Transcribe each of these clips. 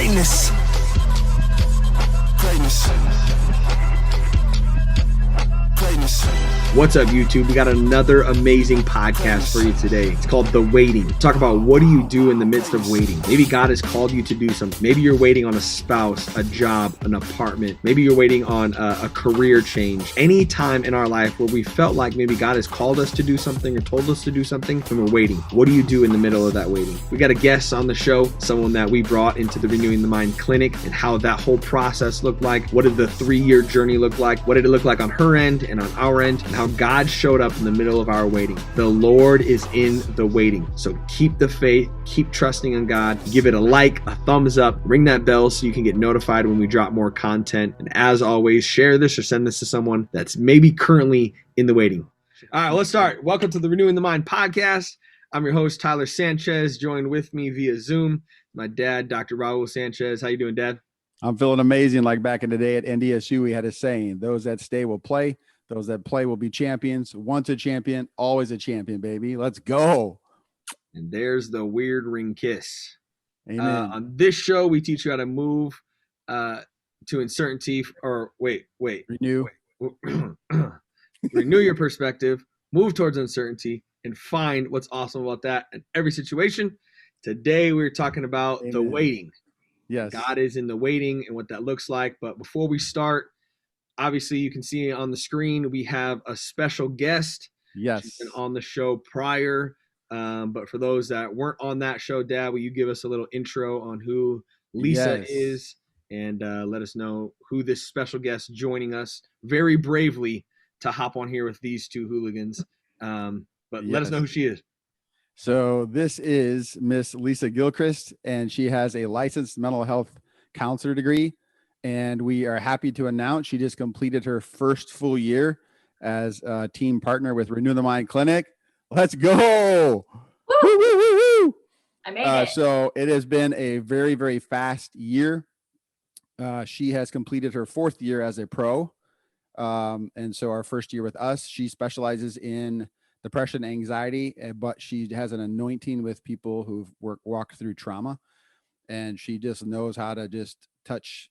Greatness. Greatness. Greatness. What's up, YouTube? We got another amazing podcast for you today. It's called The Waiting. Talk about what do you do in the midst of waiting. Maybe God has called you to do something. Maybe you're waiting on a spouse, a job, an apartment. Maybe you're waiting on a career change. Any time in our life where we felt like maybe God has called us to do something or told us to do something, and we're waiting. What do you do in the middle of that waiting? We got a guest on the show, someone that we brought into the Renewing the Mind Clinic, and how that whole process looked like. What did the 3-year journey look like? What did it look like on her end and on our end? And how God showed up in the middle of our waiting. The Lord is in the waiting. So keep the faith, keep trusting in God, give it a like, a thumbs up, ring that bell so you can get notified when we drop more content. And as always, share this or send this to someone that's maybe currently in the waiting. All right, let's start. Welcome to the Renewing the Mind podcast. I'm your host, Tyler Sanchez, joined with me via Zoom, my dad, Dr. Raul Sanchez. How you doing, Dad? I'm feeling amazing. Like back in the day at NDSU, we had a saying, those that stay will play. Those that play will be champions. Once a champion, always a champion, baby. Let's go. And there's the weird ring kiss. Amen. On this show, we teach you how to move to uncertainty Renew. Renew your perspective, move towards uncertainty, and find what's awesome about that in every situation. Today, we're talking about the waiting. Yes. God is in the waiting and what that looks like. But before we start, obviously, you can see on the screen, we have a special guest. Yes. She's been on the show prior. But for those that weren't on that show, Dad, will you give us a little intro on who Lisa is and let us know who this special guest joining us very bravely to hop on here with these two hooligans. Let us know who she is. So this is Miss Lisa Gilchrist, and she has a licensed mental health counselor degree. And we are happy to announce she just completed her first full year as a team partner with Renew the Mind Clinic. Let's go. Woo, woo, woo, woo. I made it. So it has been a very, very fast year. She has completed her 4th year as a pro. And so our first year with us, she specializes in depression, anxiety, but she has an anointing with people who've walked through trauma. And she just knows how to just touch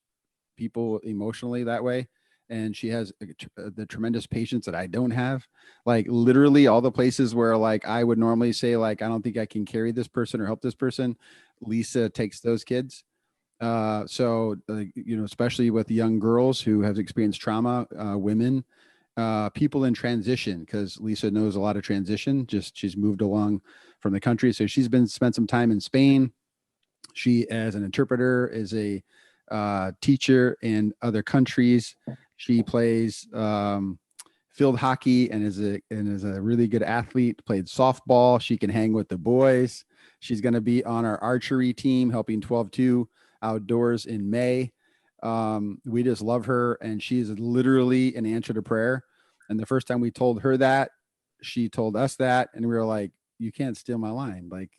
people emotionally that way. And she has the tremendous patience that I don't have. Like literally all the places where like I would normally say like I don't think I can carry this person or help this person, Lisa takes those kids. Especially with young girls who have experienced trauma, women, people in transition, because Lisa knows a lot of transition. She's moved along from the country, so she's spent some time in Spain. She, as an interpreter, is a teacher in other countries. She plays field hockey and is a really good athlete. Played softball. She can hang with the boys. She's going to be on our archery team, helping 12-2 outdoors in May. We just love her, and she is literally an answer to prayer. And the first time we told her that, she told us that, and we were like, "You can't steal my line, like."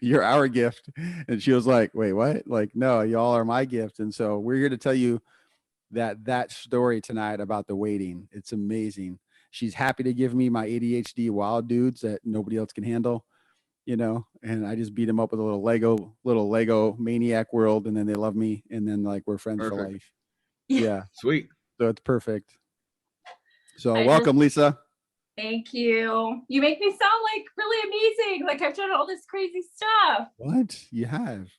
You're our gift. And she was like, wait, what? Like, no, y'all are my gift. And so we're here to tell you that story tonight about the waiting. It's amazing. She's happy to give me my ADHD wild dudes that nobody else can handle, and I just beat them up with a little Lego maniac world. And then they love me. And then like, we're friends for life. Yeah. Sweet. So it's perfect. So welcome, Lisa. Thank you. You make me sound like really amazing. Like I've done all this crazy stuff. What? You have?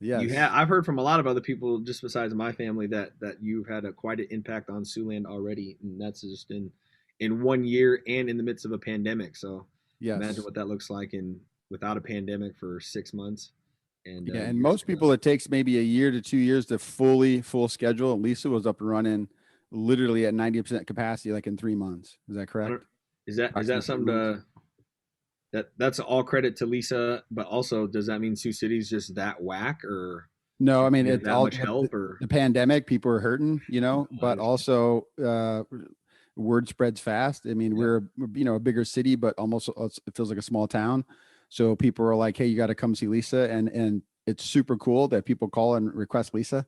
Yeah. You have. I've heard from a lot of other people, just besides my family, that you've had quite an impact on Siouxland already, and that's just in 1 year and in the midst of a pandemic. So imagine what that looks like without a pandemic for 6 months. And most people it takes maybe a year to 2 years to full schedule. And Lisa was up and running literally at 90% capacity, like in 3 months. Is that correct? Is that something that's all credit to Lisa, but also does that mean Sioux City's just that whack, or no? I mean, it's all much help, or the pandemic, people are hurting, but also word spreads fast. I mean, we're a bigger city, but almost it feels like a small town. So people are like, hey, you got to come see Lisa. And it's super cool that people call and request Lisa.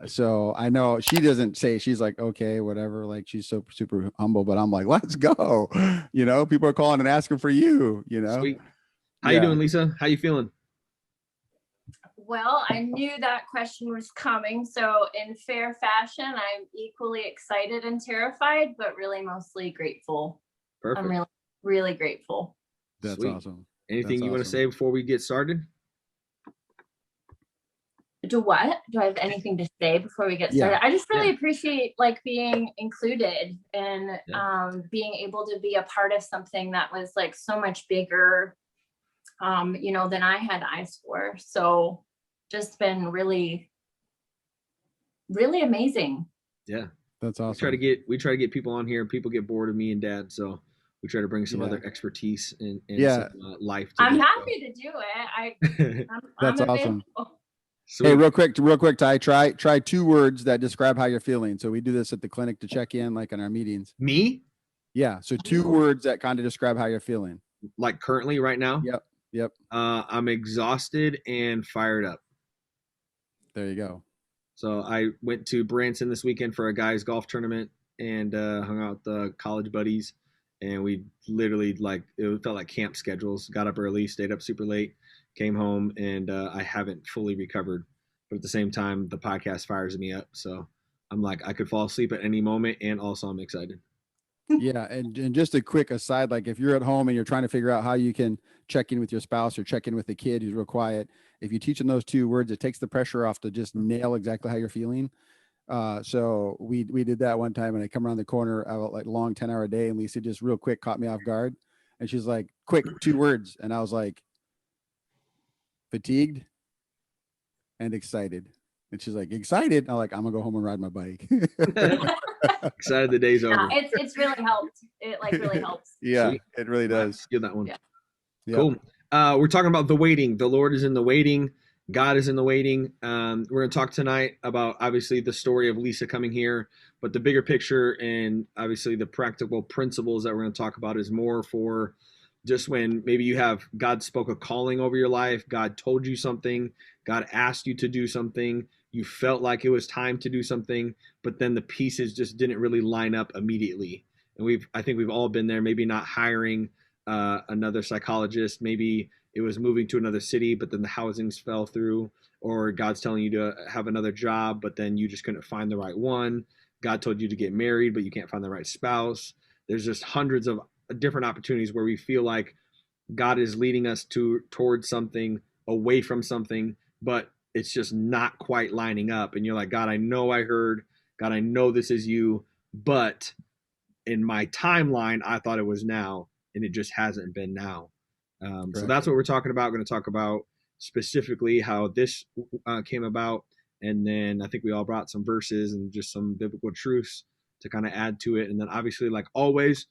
So I know she doesn't say, she's like, okay, whatever. Like she's so super humble, but I'm like, let's go. People are calling and asking for you, Sweet. How you doing, Lisa? How you feeling? Well, I knew that question was coming. So in fair fashion, I'm equally excited and terrified, but really mostly grateful. Perfect. I'm really, really grateful. That's Sweet. awesome. Anything That's you want to awesome. say before we get started? Do what? Do I have anything to say before we get started? I just really appreciate like being included and being able to be a part of something that was like so much bigger, than I had eyes for. So just been really, really amazing. Yeah. That's awesome. We try to get people on here. People get bored of me and Dad, so we try to bring some other expertise and some life. I'm happy to do it. That's awesome. Sweet. Hey, real quick, Ty, try 2 words that describe how you're feeling. So we do this at the clinic to check in, like in our meetings. Me? Yeah. So 2 words that kind of describe how you're feeling. Like currently right now? Yep. I'm exhausted and fired up. There you go. So I went to Branson this weekend for a guys golf tournament and hung out with the college buddies. And we literally it felt like camp schedules. Got up early, stayed up super late, came home, and I haven't fully recovered. But at the same time, the podcast fires me up. So I'm like, I could fall asleep at any moment, and also I'm excited. Yeah, and just a quick aside, like if you're at home and you're trying to figure out how you can check in with your spouse or check in with the kid who's real quiet, if you teach them those 2 words, it takes the pressure off to just nail exactly how you're feeling. So we did that one time, and I come around the corner out like long 10-hour day, and Lisa just real quick caught me off guard, and she's like, "Quick, 2 words," and I was like, "Fatigued and excited." And she's like, "Excited?" I'm like, "I'm gonna go home and ride my bike." Excited the day's over. It's really helped. It really helps. Yeah, Sweet. it really does. Get that one. Yeah. Cool. We're talking about the waiting. The Lord is in the waiting. God is in the waiting. We're going to talk tonight about obviously the story of Lisa coming here, but the bigger picture and obviously the practical principles that we're going to talk about is more for just when maybe you have God spoke a calling over your life, God told you something, God asked you to do something, you felt like it was time to do something, but then the pieces just didn't really line up immediately. And I think we've all been there, maybe not hiring another psychologist, maybe it was moving to another city, but then the housings fell through, or God's telling you to have another job, but then you just couldn't find the right one. God told you to get married, but you can't find the right spouse. There's just hundreds of different opportunities where we feel like God is leading us towards something, away from something, but it's just not quite lining up. And you're like, God, I know I heard, God, I know this is you, but in my timeline, I thought it was now, and it just hasn't been now. So that's what we're talking about. We're going to talk about specifically how this came about. And then I think we all brought some verses and just some biblical truths to kind of add to it. And then obviously, like always,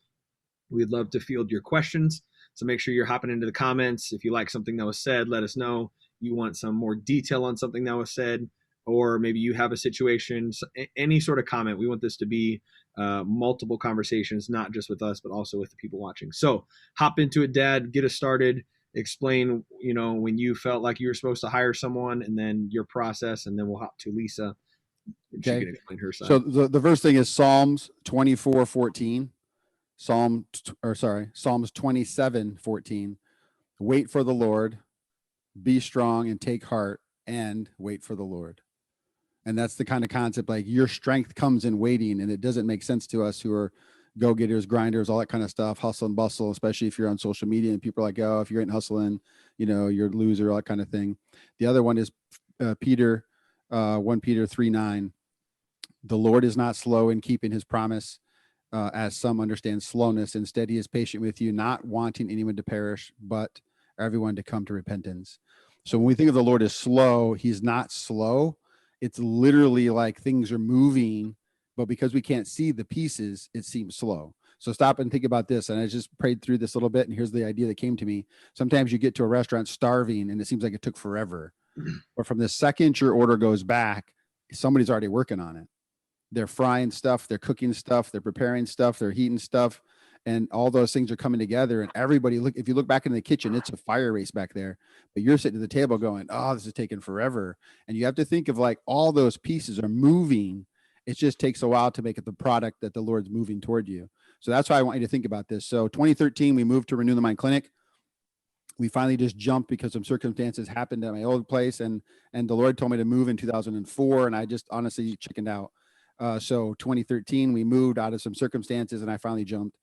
we'd love to field your questions. So make sure you're hopping into the comments. If you like something that was said, let us know. You want some more detail on something that was said, or maybe you have a situation, any sort of comment. We want this to be multiple conversations, not just with us, but also with the people watching. So hop into it, Dad, get us started. Explain, when you felt like you were supposed to hire someone, and then your process, and then we'll hop to Lisa. Okay. She can explain her side. So the first thing is Psalms 24:14. Psalms 27:14. Wait for the Lord, be strong and take heart, and wait for the Lord. And that's the kind of concept, like your strength comes in waiting, and it doesn't make sense to us who are go-getters, grinders, all that kind of stuff, hustle and bustle, especially if you're on social media and people are like, oh, if you ain't hustling, you're a loser, all that kind of thing. The other one is 1 Peter 3:9. The Lord is not slow in keeping his promise, as some understand slowness. Instead, he is patient with you, not wanting anyone to perish, but everyone to come to repentance. So when we think of the Lord as slow, he's not slow. It's literally like things are moving, but because we can't see the pieces, it seems slow. So stop and think about this. And I just prayed through this a little bit, and here's the idea that came to me. Sometimes you get to a restaurant starving and it seems like it took forever. But from the second your order goes back, somebody's already working on it. They're frying stuff, they're cooking stuff, they're preparing stuff, they're heating stuff, and all those things are coming together. And everybody, if you look back in the kitchen, it's a fire race back there, but you're sitting at the table going, oh, this is taking forever. And you have to think of like all those pieces are moving. It just takes a while to make it the product that the Lord's moving toward you. So that's why I want you to think about this. So 2013, we moved to Renew the Mind Clinic. we finally just jumped because some circumstances happened at my old place, and the Lord told me to move in 2004, and I just honestly chickened out. So 2013, we moved out of some circumstances, and I finally jumped.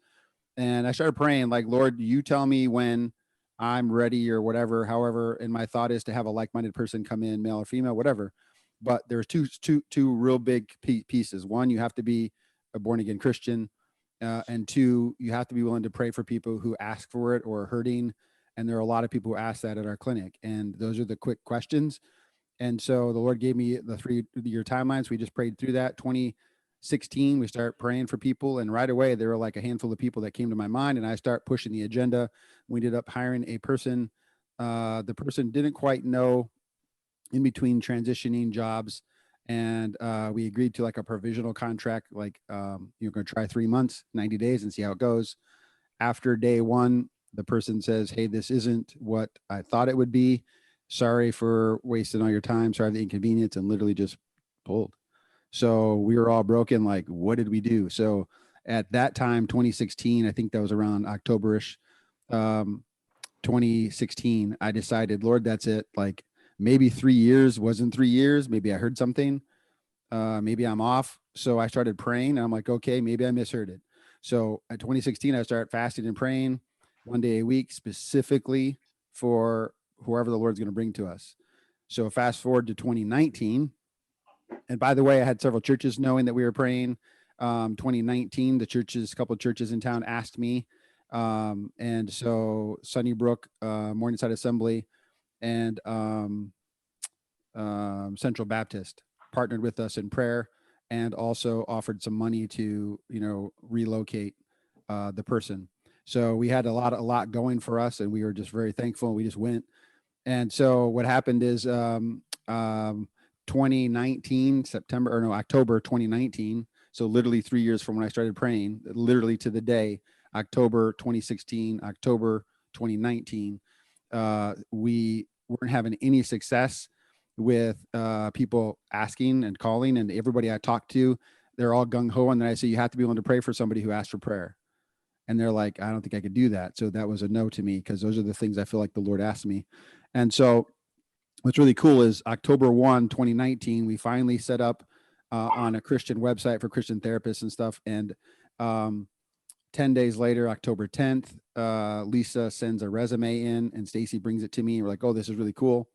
And I started praying, like, Lord, you tell me when I'm ready or whatever. However, and my thought is to have a like-minded person come in, male or female, whatever. But there's two real big pieces. One, you have to be a born-again Christian, and two, you have to be willing to pray for people who ask for it or are hurting. And there are a lot of people who ask that at our clinic. And those are the quick questions. And so the Lord gave me the 3-year timelines. We just prayed through that. 2016, we start praying for people. And right away, there were like a handful of people that came to my mind, and I start pushing the agenda. We ended up hiring a person. The person didn't quite know in between transitioning jobs. And we agreed to like a provisional contract, like you're going to try 3 months, 90 days and see how it goes. After day one, the person says, hey, this isn't what I thought it would be. Sorry for wasting all your time. Sorry for the inconvenience, and literally just pulled. So we were all broken. Like, what did we do? So at that time, 2016, I think that was around October-ish, 2016, I decided, Lord, that's it. Like maybe 3 years wasn't 3 years. Maybe I heard something. Maybe I'm off. So I started praying, and I'm like, okay, maybe I misheard it. So at 2016, I started fasting and praying 1 day a week, specifically for whoever the Lord's going to bring to us. So fast forward to 2019. And by the way, I had several churches knowing that we were praying. 2019, a couple of churches in town asked me. And so Sunnybrook, Morningside Assembly, and Central Baptist partnered with us in prayer, and also offered some money to, relocate the person. So we had a lot going for us, and we were just very thankful. We just went. And so what happened is 2019, October 2019. So literally 3 years from when I started praying, literally to the day, October 2016, October 2019, we weren't having any success with people asking and calling, and everybody I talked to, they're all gung-ho. And then I say, you have to be willing to pray for somebody who asked for prayer. And they're like, I don't think I could do that. So that was a no to me, because those are the things I feel like the Lord asked me. And so what's really cool is October 1, 2019, we finally set up on a Christian website for Christian therapists and stuff. And 10 days later, October 10th, Lisa sends a resume in, and Stacy brings it to me. And we're like, oh, this is really cool.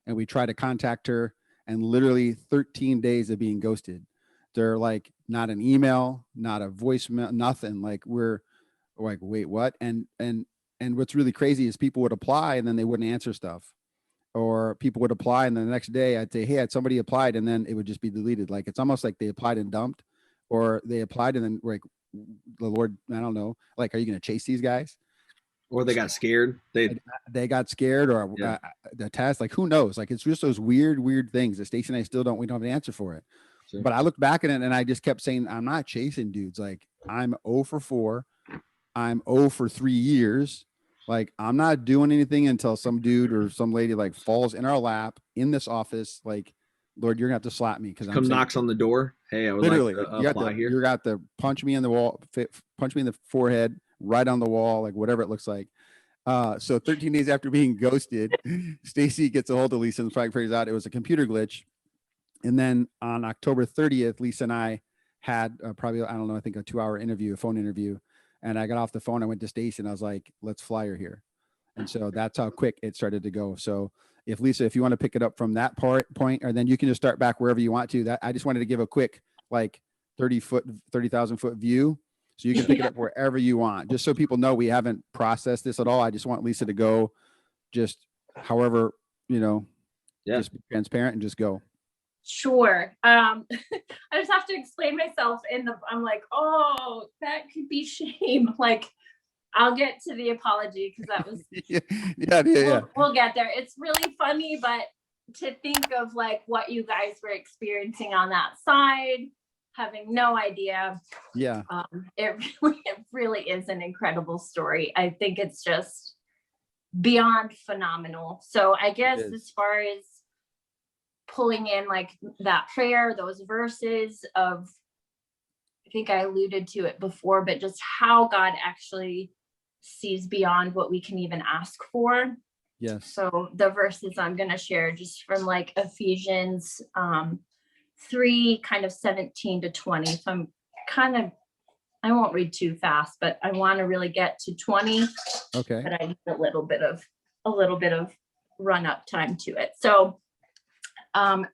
And we try to contact her, and literally 13 days of being ghosted. They're like, not an email, not a voicemail, nothing. Like, we're like, wait, what? And what's really crazy is people would apply, and then they wouldn't answer stuff. Or people would apply, and then the next day I'd say, hey, had somebody applied, and then it would just be deleted. Like, it's almost like they applied and dumped, or they applied and then, like, the Lord, I don't know, like, are you going to chase these guys? Or they got scared. They got scared, or Yeah. The test, like, who knows? Like, it's just those weird things that Stacey and I we don't have an answer for it. Sure. But I look back at it, and I just kept saying, I'm not chasing dudes. Like, I'm 0 for 4. I'm 0 for 3 years. Like, I'm not doing anything until some dude or some lady like falls in our lap in this office. Like, Lord, you're gonna have to slap me, because I'm knocks on the door. Hey, I would literally like to apply here. You got to punch me in the wall, punch me in the forehead, right on the wall, like whatever it looks like. So 13 days after being ghosted, Stacy gets a hold of Lisa and figures out it was a computer glitch. And then on October 30th, Lisa and I had probably, I don't know, I think a 2-hour interview, a phone interview. And I got off the phone. I went to Stacy, and I was like, let's fly her here. And so that's how quick it started to go. So if Lisa, if you want to pick it up from that point, or then you can just start back wherever you want to. That I just wanted to give a quick, like 30,000 foot view. So you can pick it up wherever you want, just so people know we haven't processed this at all. I just want Lisa to go just however, just be transparent and just go. Sure. I just have to explain myself I'm like, oh, that could be shame. Like, I'll get to the apology, because that was, we'll get there. It's really funny, but to think of like what you guys were experiencing on that side, having no idea. Yeah. It really is an incredible story. I think it's just beyond phenomenal. So I guess as far as pulling in like that prayer, those verses of, I think I alluded to it before, but just how God actually sees beyond what we can even ask for. Yes. So the verses I'm going to share just from like Ephesians 3, kind of 17 to 20. So I won't read too fast, but I want to really get to 20. Okay. But I need a little bit of run up time to it. So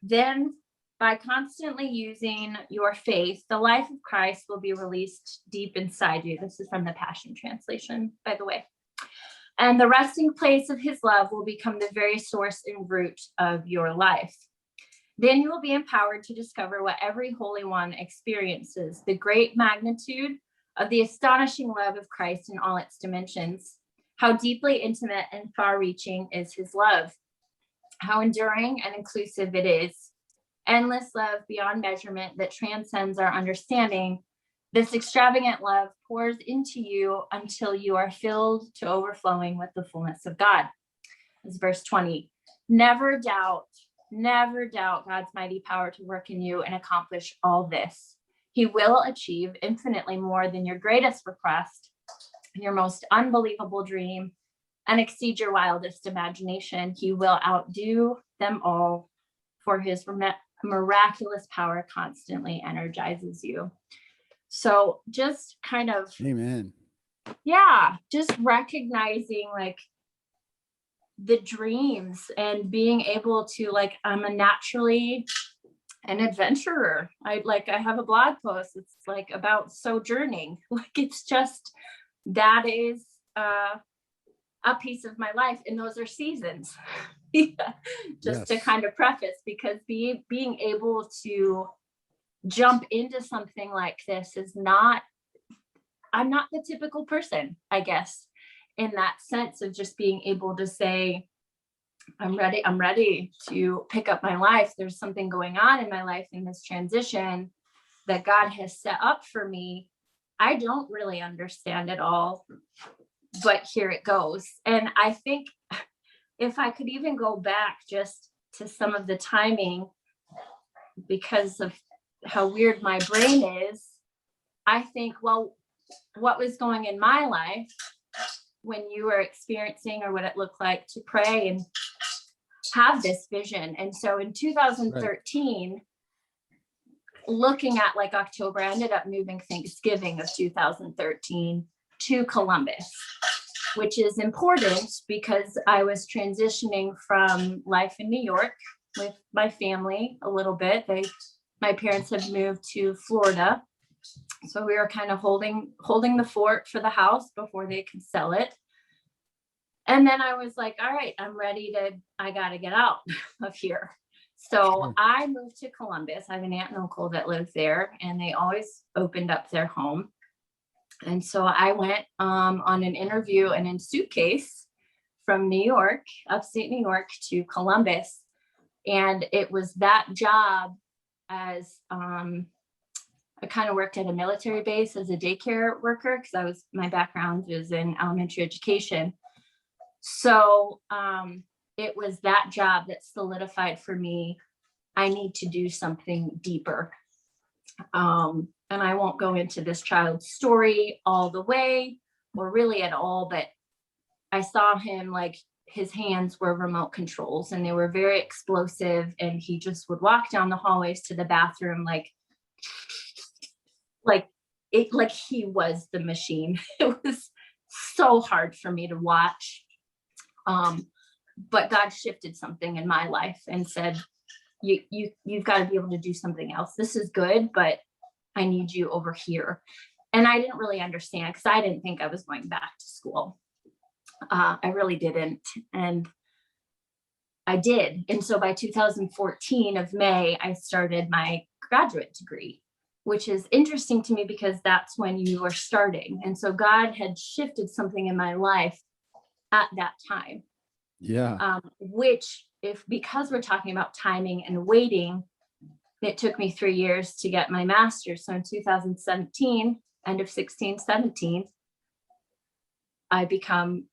then by constantly using your faith, the life of Christ will be released deep inside you. This is from the Passion Translation, by the way. And the resting place of his love will become the very source and root of your life. Then you will be empowered to discover what every Holy One experiences, the great magnitude of the astonishing love of Christ in all its dimensions. How deeply intimate and far-reaching is his love. How enduring and inclusive it is. Endless love beyond measurement that transcends our understanding. This extravagant love pours into you until you are filled to overflowing with the fullness of God. This is verse 20. Never doubt God's mighty power to work in you and accomplish all this. He will achieve infinitely more than your greatest request, your most unbelievable dream, and exceed your wildest imagination. He will outdo them all, for his miraculous power constantly energizes you. So just kind of, amen. Yeah, just recognizing like the dreams and being able to I'm a naturally an adventurer. I have a blog post. It's like about sojourning. It's just, that is a piece of my life, and those are seasons. Just to kind of preface, because being able to jump into something like this is not, I'm not the typical person, I guess, in that sense of just being able to say, I'm ready to pick up my life. There's something going on in my life in this transition that God has set up for me. I don't really understand it all, but here it goes. And I think if I could even go back just to some of the timing, because of how weird my brain is, I think, well, what was going in my life when you were experiencing, or what it looked like to pray and have this vision. And so in 2013, looking at October, I ended up moving Thanksgiving of 2013 to Columbus, which is important because I was transitioning from life in New York with my family a little bit. My parents had moved to Florida. So we were kind of holding the fort for the house before they could sell it. And then I was like, all right, I got to get out of here. So I moved to Columbus. I have an aunt and uncle that live there, and they always opened up their home. And so I went on an interview and in suitcase from New York, upstate New York, to Columbus. And it was that job as I kind of worked at a military base as a daycare worker, because my background was in elementary education. So it was that job that solidified for me, I need to do something deeper. And I won't go into this child's story all the way, or really at all, but I saw him, his hands were remote controls and they were very explosive, and he just would walk down the hallways to the bathroom like he was the machine. It was so hard for me to watch. But God shifted something in my life and said, you've got to be able to do something else. This is good, but I need you over here. And I didn't really understand, because I didn't think I was going back to school. I really didn't. And I did. And so by 2014 of May, I started my graduate degree, which is interesting to me because that's when you are starting. And so God had shifted something in my life at that time. Yeah. Because we're talking about timing and waiting, it took me 3 years to get my master's. So in 2017, end of 16, 17, I become,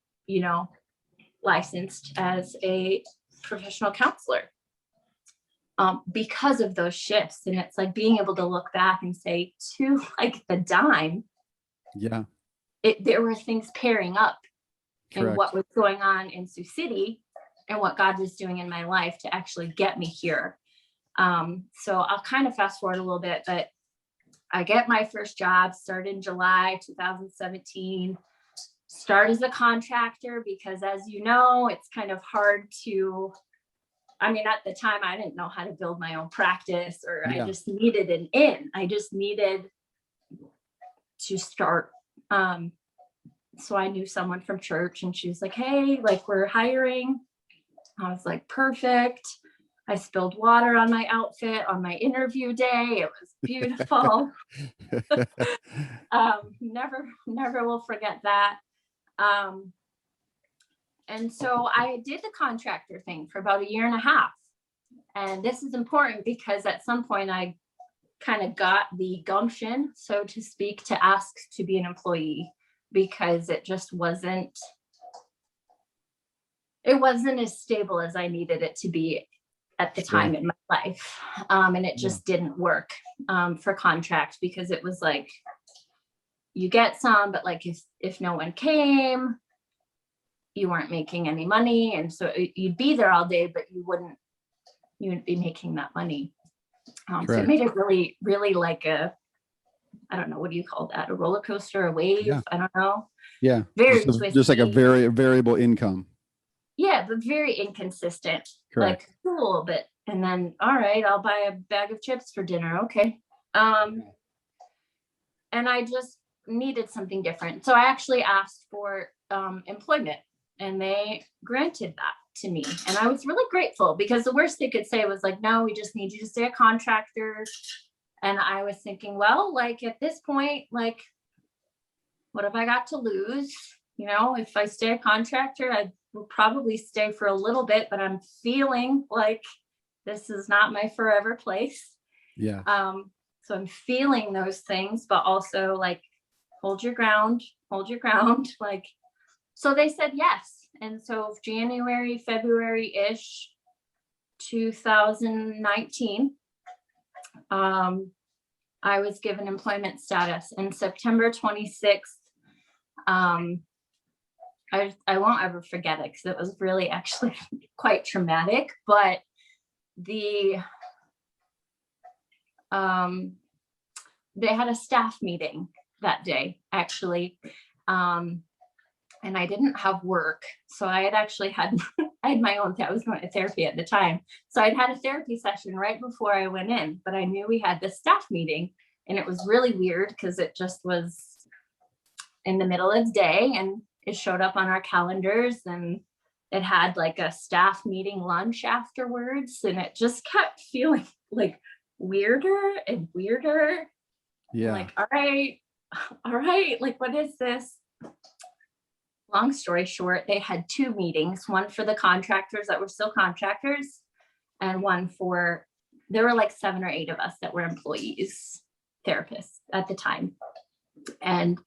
licensed as a professional counselor because of those shifts. And it's like being able to look back and say, to the dime, yeah, there were things pairing up and what was going on in Sioux City and what God was doing in my life to actually get me here. So I'll kind of fast forward a little bit, but I get my first job, started in July 2017, start as a contractor because, as you know, it's kind of hard to, I mean, at the time I didn't know how to build my own practice, or I just needed an in. I just needed to start. So I knew someone from church and she was like, hey, like, we're hiring. I was like, perfect. I spilled water on my outfit on my interview day. It was beautiful. Never will forget that. And so I did the contractor thing for about 1.5 years. And this is important because at some point I kind of got the gumption, so to speak, to ask to be an employee, because it just wasn't as stable as I needed it to be at the time in my life. And it just didn't work for contract, because it was like, you get some, but like if no one came, you weren't making any money. And so you'd be there all day, but you wouldn't be making that money. So it made it really, really like I don't know, what do you call that? A roller coaster, a wave? Yeah. I don't know. Yeah. Very just like a very variable income. Yeah, but very inconsistent. Correct. Like cool, but and then all right, I'll buy a bag of chips for dinner. Okay. And I just needed something different. So I actually asked for employment, and they granted that to me. And I was really grateful, because the worst they could say was like, no, we just need you to stay a contractor. And I was thinking, well, like at this point, like, what have I got to lose? You know, if I stay a contractor, I will probably stay for a little bit, but I'm feeling like this is not my forever place. Yeah. So I'm feeling those things, but also like, hold your ground. Like, so they said yes. And so January, February-ish, 2019, I was given employment status. And September 26th, I won't ever forget it, because it was really actually quite traumatic, but they had a staff meeting that day, actually. And I didn't have work. So I had actually had, I had my own, I was going to therapy at the time. So I'd had a therapy session right before I went in, but I knew we had this staff meeting, and it was really weird because it just was in the middle of the day, and it showed up on our calendars, and it had like a staff meeting lunch afterwards. And it just kept feeling like weirder and weirder. Yeah. Like, all right. Like, what is this? Long story short, they had 2 meetings, one for the contractors that were still contractors, and one for, there were like 7 or 8 of us that were employees, therapists at the time. And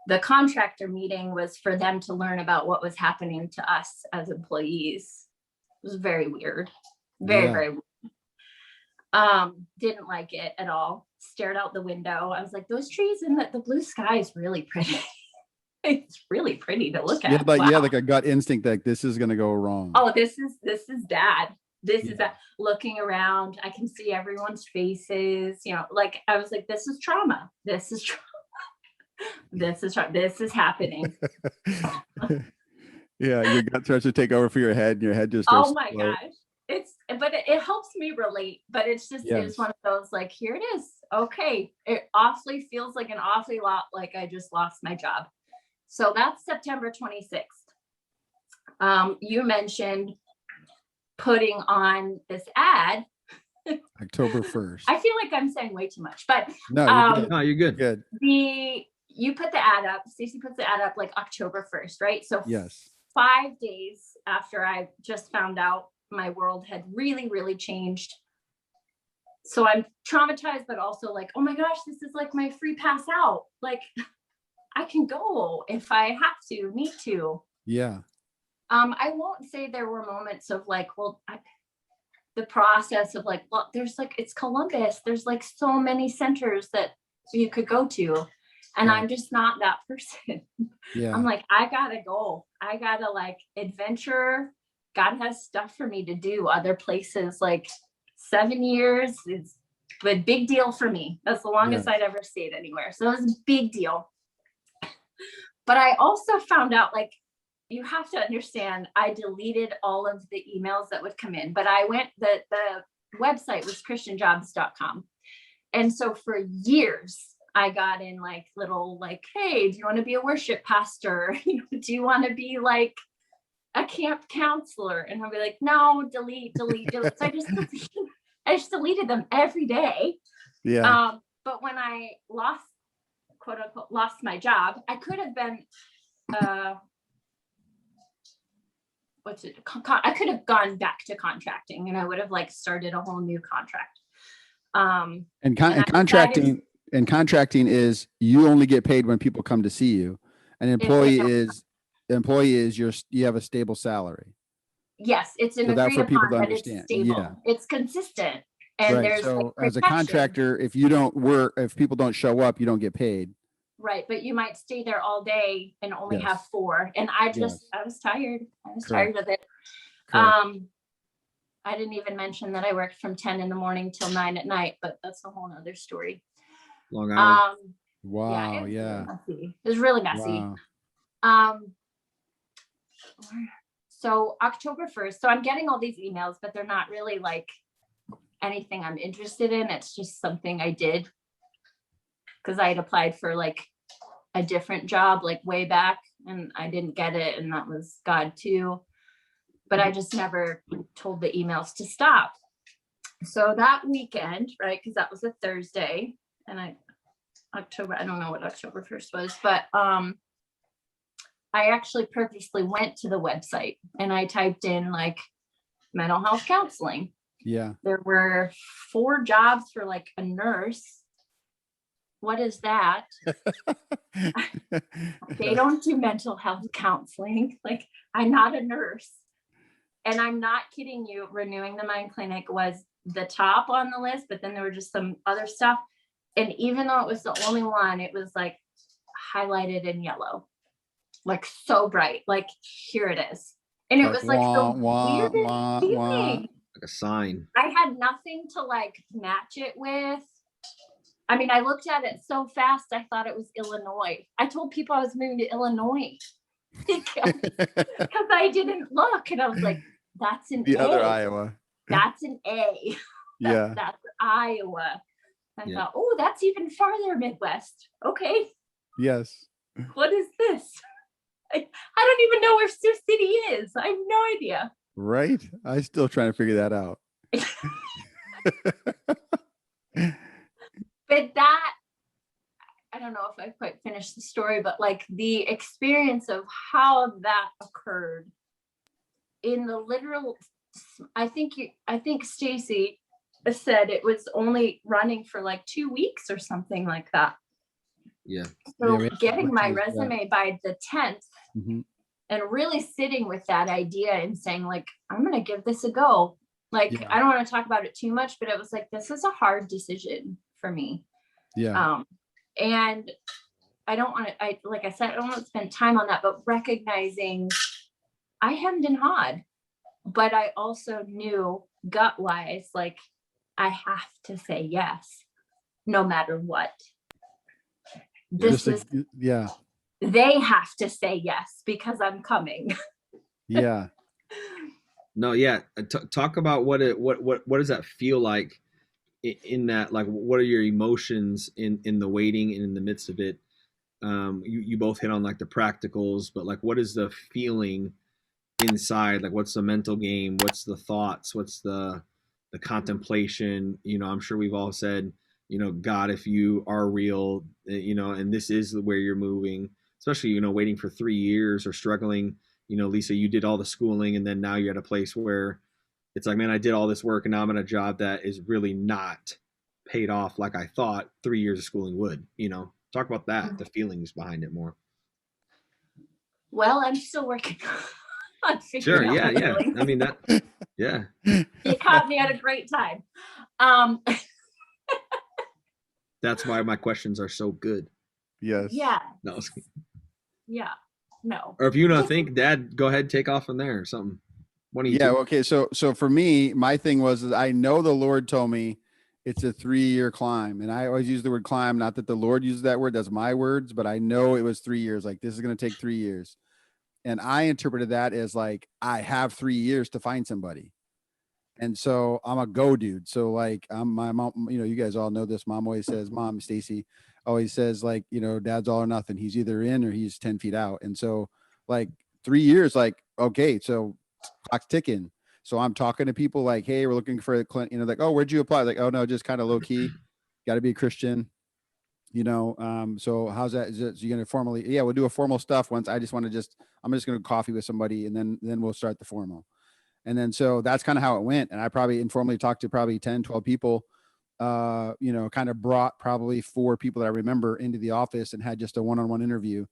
the contractor meeting was for them to learn about what was happening to us as employees. It was very weird. Very weird. Didn't like it at all. Stared out the window. I was like, those trees and the blue sky is really pretty. It's really pretty to look at. Yeah, but like a gut instinct, like this is gonna go wrong. Oh, this is bad. This is that. Looking around, I can see everyone's faces. You know, like I was like, this is trauma. This is trauma. This is happening. Yeah, your gut starts to take over for your head, and your head just starts. Oh my gosh. It helps me relate, but it's just, it's one of those, like, here it is. Okay. It awfully feels like an awfully lot like I just lost my job. So that's September 26th. You mentioned putting on this ad. October 1st. I feel like I'm saying way too much, but no, you're good. Good. You put the ad up, Stacey puts the ad up like October 1st, right? So yes, 5 days after I just found out, my world had really, really changed. So I'm traumatized, but also like, oh my gosh, this is like my free pass out. Like, I can go if I have to, need to. Yeah. I won't say there were moments of like, the process of like, well, there's like, it's Columbus. There's like so many centers that you could go to. And I'm just not that person. Yeah. I'm like, I gotta go. I gotta like adventure. God has stuff for me to do other places. Like 7 years is a big deal for me. That's the longest I'd ever stayed anywhere. So it was a big deal. But I also found out, like, you have to understand, I deleted all of the emails that would come in, but I went, the website was christianjobs.com. And so for years, I got in like little, like, hey, do you want to be a worship pastor? Do you want to be like a camp counselor? And I'll be like, no, delete. So I just deleted them every day. Yeah. But when I quote unquote, lost my job, I could have been, I could have gone back to contracting, and I would have like started a whole new contract. And contracting is you only get paid when people come to see you. An employee is you have a stable salary. Yes, it's an agreed upon, but it's stable. Yeah. It's consistent. And there's so like as a contractor, if you don't work, if people don't show up, you don't get paid. Right. But you might stay there all day and only have 4. And I was tired. I was tired of it. I didn't even mention that I worked from 10 in the morning till 9 at night, but that's a whole nother story. Long hours. Wow. It was really messy. Wow. So October 1st, so I'm getting all these emails, but they're not really like anything I'm interested in. It's just something I did because I had applied for like a different job like way back and I didn't get it. And that was God too. But I just never told the emails to stop. So that weekend, right, because that was a Thursday, and I don't know what October 1st was, but I actually purposely went to the website and I typed in like mental health counseling. Yeah. There were 4 jobs for like a nurse. What is that? They don't do mental health counseling. Like, I'm not a nurse. And I'm not kidding you, Renewing the Mind Clinic was the top on the list, but then there were just some other stuff. And even though it was the only one, it was like highlighted in yellow, like so bright, like here it is. And it was like the weirdest feeling. Like a sign. I had nothing to like match it with. I mean, I looked at it so fast, I thought it was Illinois. I told people I was moving to Illinois because I didn't look. And I was like, that's an the A. Other Iowa. That's an A. That's Iowa. I thought, oh, that's even farther Midwest. Okay. Yes. What is this? I don't even know where Sioux City is. I have no idea. Right? I'm still trying to figure that out. But that, I don't know if I quite finished the story, but like the experience of how that occurred in the literal, I think Stacy said it was only running for like 2 weeks or something like that. Yeah. So getting my resume by the 10th and really sitting with that idea and saying like, I'm going to give this a go. Like, I don't want to talk about it too much, but it was like, this is a hard decision for me. Yeah. And I don't want to, like I said, I don't want to spend time on that, but recognizing I hemmed and hawed, but I also knew gut wise, like I have to say yes, no matter what. They have to say yes because I'm coming. Yeah. No, yeah. Talk about what does that feel like in that, like, what are your emotions in the waiting and in the midst of it? You both hit on like the practicals, but like, what is the feeling inside? Like, what's the mental game? What's the thoughts? What's the contemplation? You know, I'm sure we've all said, you know, God, if you are real, you know, and this is where you're moving, especially, you know, waiting for 3 years or struggling, you know, Lisa, you did all the schooling and then now you're at a place where it's like, man, I did all this work and now I'm in a job that is really not paid off like I thought 3 years of schooling would, you know. Talk about that, the feelings behind it more. Well, I'm still working on figuring out my feelings. I mean, that, yeah. You caught me at a great time. That's why my questions are so good. Yes. Yeah. No. Yeah. No. Or if you don't think, Dad, go ahead, take off from there or something. One of you Yeah. two. Okay. So for me, my thing was that I know the Lord told me it's a 3-year climb, and I always use the word climb. Not that the Lord uses that word; that's my words. But I know it was 3 years. Like this is going to take 3 years, and I interpreted that as like I have 3 years to find somebody. And so I'm a go dude. So like my mom, you guys all know this. Mom always says, Mom, Stacy always says like, dad's all or nothing. He's either in or he's 10 feet out. And so like 3 years, like, okay, so clock's ticking. So I'm talking to people like, hey, we're looking for a client, like, oh, where'd you apply? Like, oh no, just kind of low key. Got to be a Christian, so how's that? Is you going to formally, yeah, we'll do a formal stuff once. I'm just going to coffee with somebody and then we'll start the formal. And then, so that's kind of how it went. And I probably informally talked to probably 10, 12 people, kind of brought probably 4 people that I remember into the office and had just a one-on-one interview.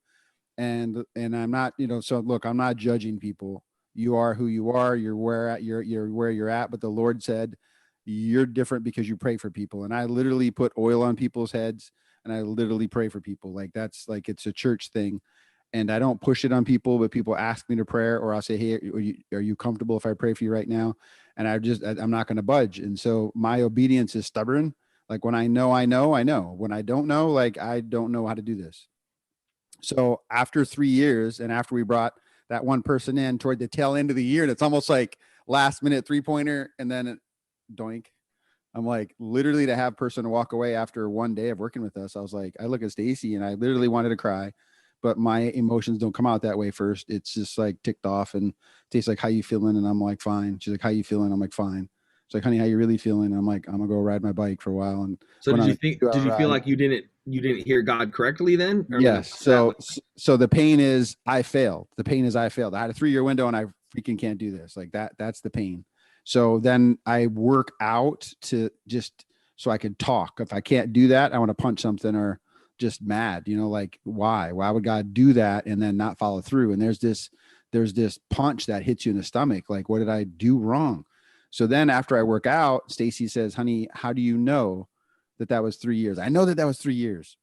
And I'm not, so look, I'm not judging people. You are who you are. You're where you're at. But the Lord said, you're different because you pray for people. And I literally put oil on people's heads and I literally pray for people. Like that's like, it's a church thing. And I don't push it on people, but people ask me to pray, or I'll say, hey, are you comfortable if I pray for you right now? And I'm not going to budge. And so my obedience is stubborn. Like when I know, I know. When I don't know, like I don't know how to do this. So after 3 years, and after we brought that one person in toward the tail end of the year, and it's almost like last minute 3-pointer, and then doink. I'm like, literally to have person walk away after one day of working with us. I was like, I look at Stacy and I literally wanted to cry. But my emotions don't come out that way first. It's just like ticked off, and Stacy's like, how you feeling? And I'm like, fine. She's like, how you feeling? I'm like, fine. She's like, honey, how you really feeling? And I'm like, I'm gonna go ride my bike for a while. And so did you feel like you didn't hear God correctly then? Yes. So the pain is I failed. The pain is I failed. I had a 3-year window and I freaking can't do this. Like that's the pain. So then I work out to just so I can talk. If I can't do that, I want to punch something or just mad, like why would God do that and then not follow through? And there's this punch that hits you in the stomach. Like, what did I do wrong? So then after I work out, Stacy says, honey, how do you know that was 3 years? I know that was 3 years.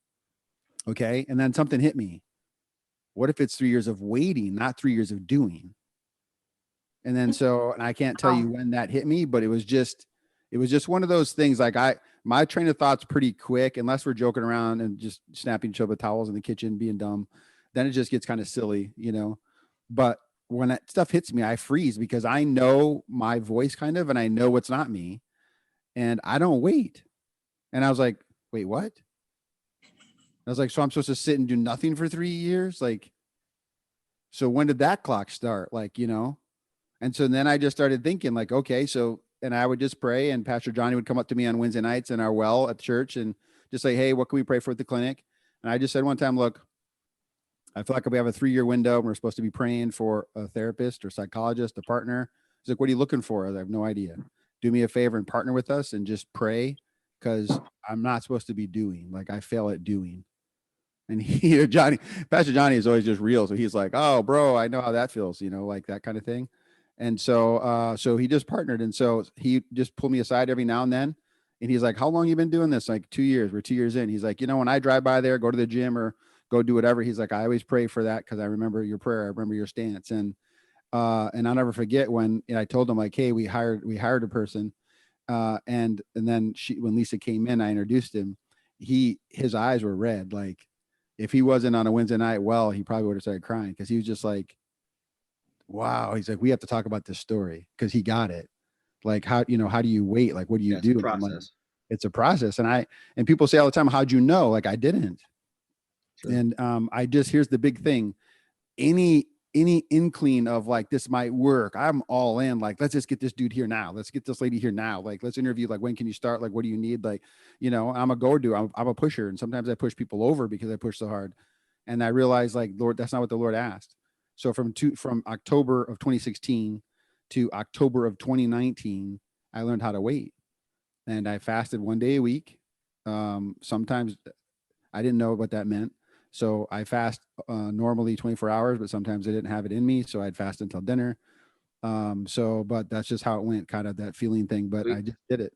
Okay. And then something hit me. What if it's 3 years of waiting, not 3 years of doing? And then, and I can't tell you when that hit me, but it was just one of those things. Like my train of thought's pretty quick, unless we're joking around and just snapping each other towels in the kitchen, being dumb, then it just gets kind of silly, but when that stuff hits me, I freeze because I know my voice kind of, and I know it's not me, and I don't wait. And I was like, wait, what? I was like, so I'm supposed to sit and do nothing for 3 years? Like, so when did that clock start? Like, and so then I just started thinking like, okay, so, and I would just pray, and Pastor Johnny would come up to me on Wednesday nights in our well at church and just say, hey, what can we pray for at the clinic? And I just said one time, look, I feel like we have a 3-year window and we're supposed to be praying for a therapist or psychologist, a partner. He's like, what are you looking for? I have no idea. Do me a favor and partner with us and just pray, because I'm not supposed to be doing. Like I fail at doing. And Pastor Johnny is always just real. So he's like, oh, bro, I know how that feels, like that kind of thing. And so he just partnered. And so he just pulled me aside every now and then. And he's like, how long you been doing this? Like 2 years. We're 2 years in. He's like, when I drive by there, go to the gym or go do whatever. He's like, I always pray for that because I remember your prayer. I remember your stance. And I'll never forget when I told him like, hey, we hired a person. And then when Lisa came in, I introduced him. His eyes were red. Like if he wasn't on a Wednesday night, he probably would have started crying, because he was just like, wow. He's like, we have to talk about this story, because he got it. Like how do you wait? Like, what do you do? It's a process. Like, it's a process. And people say all the time, how'd you know? Like I didn't. Sure. And here's the big thing. Any inkling of like, this might work, I'm all in. Like, let's just get this dude here now. Let's get this lady here now. Like, let's interview. Like, when can you start? Like, what do you need? Like, I'm a go-do. I'm a pusher. And sometimes I push people over because I push so hard. And I realized like, Lord, that's not what the Lord asked. So from October of 2016 to October of 2019, I learned how to wait. And I fasted 1 day a week. Sometimes I didn't know what that meant. So I fast normally 24 hours, but sometimes I didn't have it in me. So I'd fast until dinner. But that's just how it went, kind of that feeling thing, but I just did it.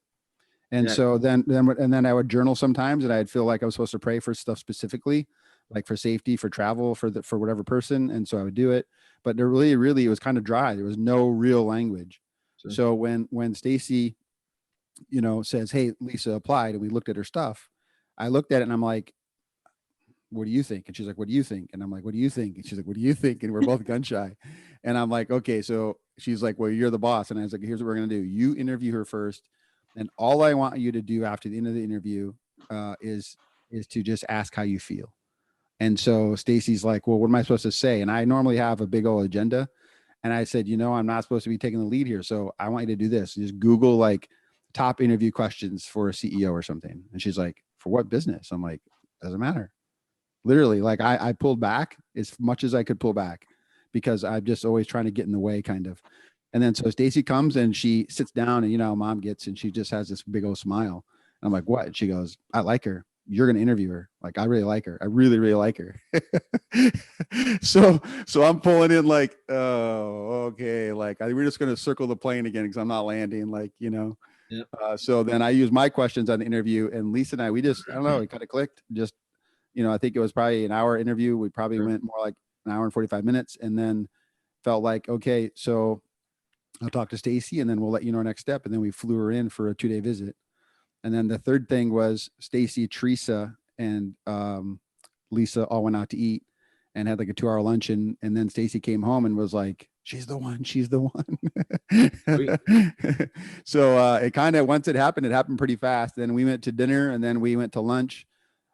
And so then I would journal sometimes, and I'd feel like I was supposed to pray for stuff specifically, like for safety, for travel, for whatever person. And so I would do it, but there really, it was kind of dry. There was no real language. Sure. So when Stacy, says, "Hey, Lisa applied," and we looked at her stuff, I looked at it and I'm like, "What do you think?" And she's like, "What do you think?" And I'm like, "What do you think?" And she's like, "What do you think?" And we're both gun shy. And I'm like, "Okay." So she's like, "Well, you're the boss." And I was like, "Here's what we're going to do. You interview her first. And all I want you to do after the end of the interview is to just ask how you feel." And so Stacy's like, "Well, what am I supposed to say?" And I normally have a big old agenda. And I said, "I'm not supposed to be taking the lead here. So I want you to do this. Just Google like top interview questions for a CEO or something." And she's like, "For what business?" I'm like, "Doesn't matter." Literally, like I pulled back as much as I could pull back because I'm just always trying to get in the way, kind of. And then so Stacy comes and she sits down, and mom gets, and she just has this big old smile. I'm like, "What?" And she goes, "I like her. You're going to interview her. Like, I really like her. I really, really like her." So I'm pulling in like, "Oh, okay." Like we're just going to circle the plane again because I'm not landing, like, Yep. So then I use my questions on the interview, and Lisa and I don't know, it kind of clicked. Just, I think it was probably an hour interview. We probably went more like an hour and 45 minutes, and then felt like, okay, so I'll talk to Stacy and then we'll let you know our next step. And then we flew her in for a 2-day visit. And then the third thing was Stacy, Teresa, and Lisa all went out to eat and had like a 2-hour lunch. And then Stacy came home and was like, "She's the one. She's the one." So it kind of, once it happened pretty fast. Then we went to dinner and then we went to lunch.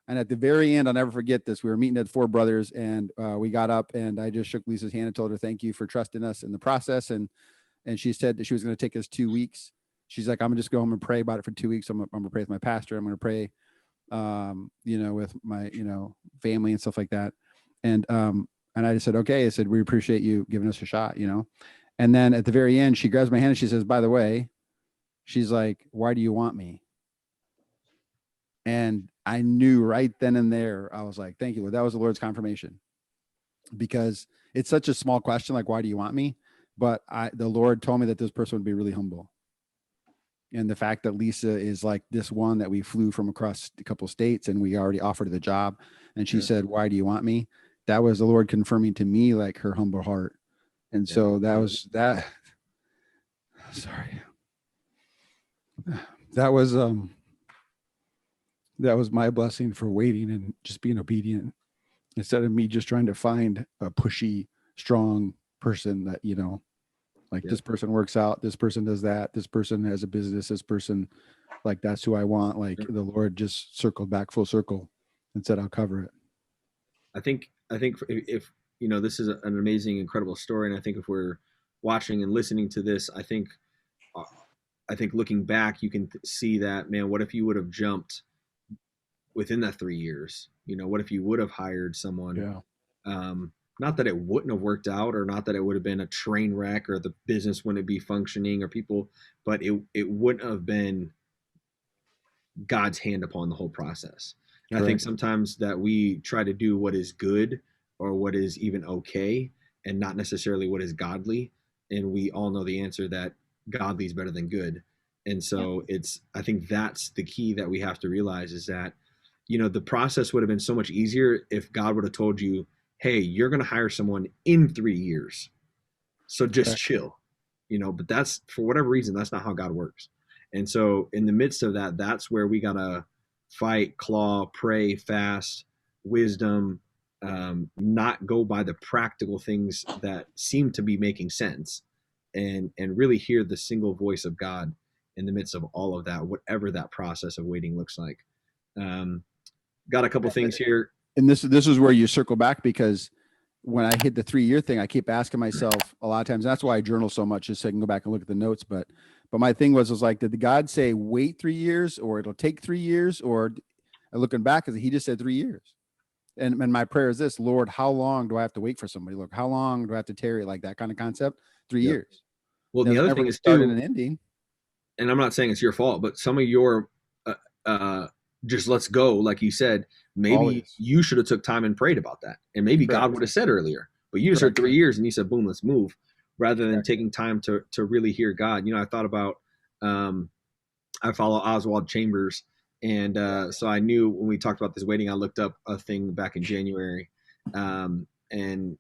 And at the very end, I'll never forget this. We were meeting at Four Brothers, and we got up and I just shook Lisa's hand and told her, "Thank you for trusting us in the process." And she said that she was going to take us 2 weeks. She's like, "I'm going to just go home and pray about it for 2 weeks. I'm going to pray with my pastor. I'm going to pray, with my, family and stuff like that." And I just said, "Okay." I said, "We appreciate you giving us a shot, And then at the very end, she grabs my hand and she says, "By the way," she's like, "Why do you want me?" And I knew right then and there, I was like, "Thank you, Lord." That was the Lord's confirmation, because it's such a small question, like, "Why do you want me?" But the Lord told me that this person would be really humble. And the fact that Lisa is like this one that we flew from across a couple of states and we already offered her the job. And she said, "Why do you want me?" That was the Lord confirming to me like her humble heart. And so that was that. Sorry. That was my blessing for waiting and just being obedient instead of me just trying to find a pushy, strong person that, like this person works out, this person does that, this person has a business, this person, like, that's who I want. Like the Lord just circled back full circle and said, "I'll cover it." I think if this is an amazing, incredible story. And I think if we're watching and listening to this, I think looking back, you can see that, man, what if you would have jumped within that 3 years? What if you would have hired someone? Yeah. Not that it wouldn't have worked out, or not that it would have been a train wreck, or the business wouldn't be functioning, or people, but it wouldn't have been God's hand upon the whole process. And Correct. I think sometimes that we try to do what is good or what is even okay, and not necessarily what is godly. And we all know the answer, that godly is better than good. And so I think that's the key that we have to realize, is that, the process would have been so much easier if God would have told you, "Hey, you're going to hire someone in 3 years. So just chill," but that's, for whatever reason, that's not how God works. And so in the midst of that, that's where we got to fight, claw, pray, fast, wisdom, not go by the practical things that seem to be making sense, and really hear the single voice of God in the midst of all of that, whatever that process of waiting looks like. Got a couple things here. And this is where you circle back, because when I hit the 3-year thing, I keep asking myself a lot of times, that's why I journal so much, just so I can go back and look at the notes. But my thing was like, did God say wait 3 years, or it'll take 3 years? Or looking back, he just said 3 years. And my prayer is this: "Lord, how long do I have to wait for somebody? Look, how long do I have to tarry?" Like that kind of concept. 3 years. Well, the other thing is too, an ending. And I'm not saying it's your fault, but some of your just let's go, like you said, maybe Always. You should have took time and prayed about that. And maybe Correct. God would have said earlier, but you just heard 3 years and you said, boom, let's move, rather than taking time to really hear God. I thought about, I follow Oswald Chambers, And so I knew when we talked about this waiting, I looked up a thing back in January. And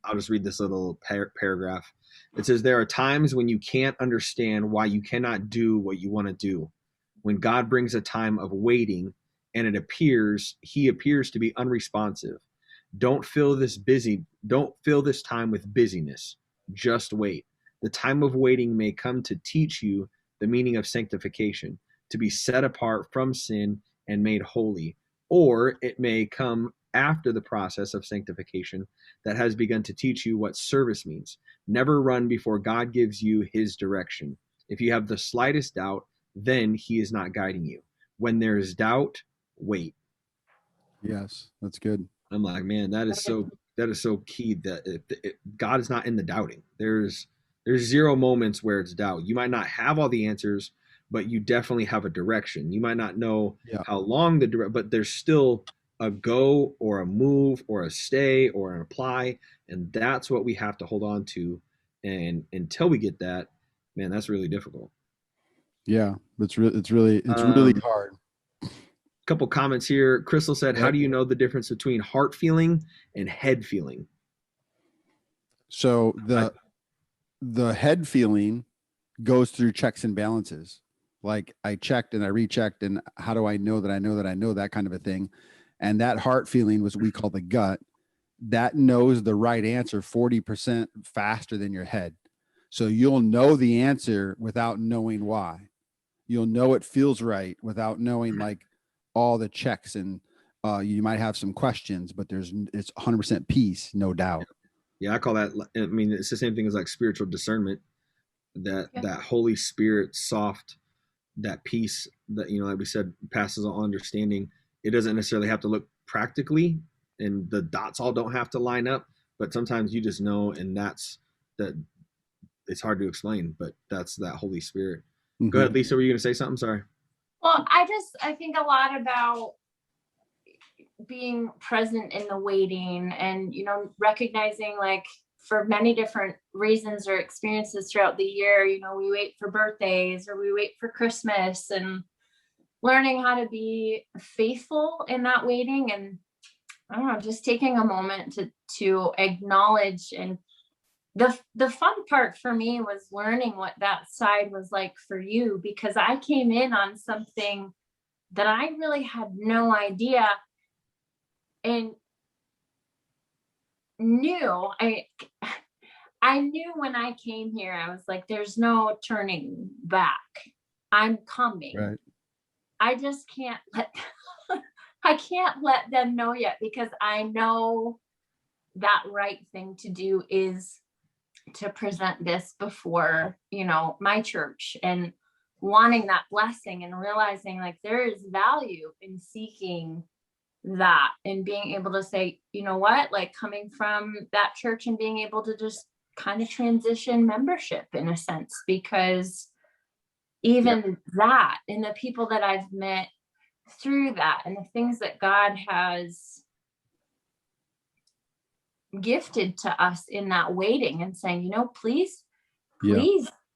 I'll just read this little paragraph. It says, there are times when you can't understand why you cannot do what you want to do. When God brings a time of waiting and he appears to be unresponsive. Don't fill this time with busyness. Just wait. The time of waiting may come to teach you the meaning of sanctification, to be set apart from sin and made holy, or it may come after the process of sanctification that has begun to teach you what service means. Never run before God gives you his direction. If you have the slightest doubt, then he is not guiding you. When there is doubt, wait. Yes, that's good. I'm like, man, that is so key, that God is not in the doubting. There's zero moments where it's doubt. You might not have all the answers, but you definitely have a direction. You might not know how long but there's still a go or a move or a stay or an apply. And that's what we have to hold on to. And until we get that, man, that's really difficult. Yeah, it's really hard. Couple comments here. Crystal said, how do you know the difference between heart feeling and head feeling? So the head feeling goes through checks and balances. Like I checked and I rechecked, and how do I know that I know that I know, that kind of a thing. And that heart feeling was what we call the gut. That knows the right answer 40% faster than your head. So you'll know the answer without knowing why. You'll know it feels right without knowing like all the checks, and you might have some questions, but it's 100% peace, no doubt. Yeah, I call that, I mean, it's the same thing as like spiritual discernment, that Holy Spirit, soft, that peace that, like we said, passes all understanding. It doesn't necessarily have to look practically, and the dots all don't have to line up, but sometimes you just know, and that's that. It's hard to explain, but that's that Holy Spirit. Mm-hmm. Go ahead, Lisa. Were you going to say something? Sorry. Well, I think a lot about being present in the waiting, and, recognizing, like, for many different reasons or experiences throughout the year, we wait for birthdays or we wait for Christmas, and learning how to be faithful in that waiting. And I don't know, just taking a moment to acknowledge. And the fun part for me was learning what that side was like for you, because I came in on something that I really had no idea, and I knew when I came here, I was like, there's no turning back. I'm coming. Right. I just can't I can't let them know yet, because I know that right thing to do is to present this before, my church, and wanting that blessing, and realizing like there is value in seeking that, and being able to say, you know what, like coming from that church and being able to just kind of transition membership in a sense, because even that, and the people that I've met through that, and the things that God has gifted to us in that waiting, and saying, please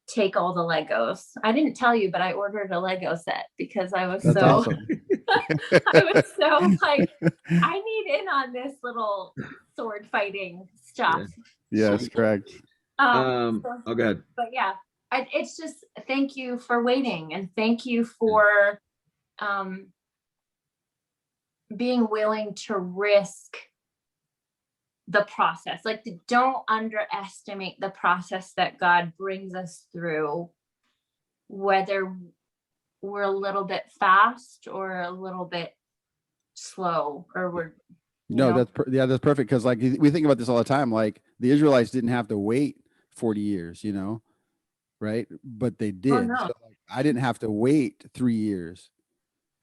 take all the Legos. I didn't tell you, but I ordered a Lego set because I was awesome. I was so like, I need in on this little sword fighting stuff. Yes, correct. Oh, go ahead. But yeah, it's just, thank you for waiting, and thank you for being willing to risk the process. Like, don't underestimate the process that God brings us through, whether we're a little bit fast or a little bit slow, or we're that's perfect, because like we think about this all the time. Like the Israelites didn't have to wait 40 years, right? But they did. Oh, no. So, like, I didn't have to wait 3 years.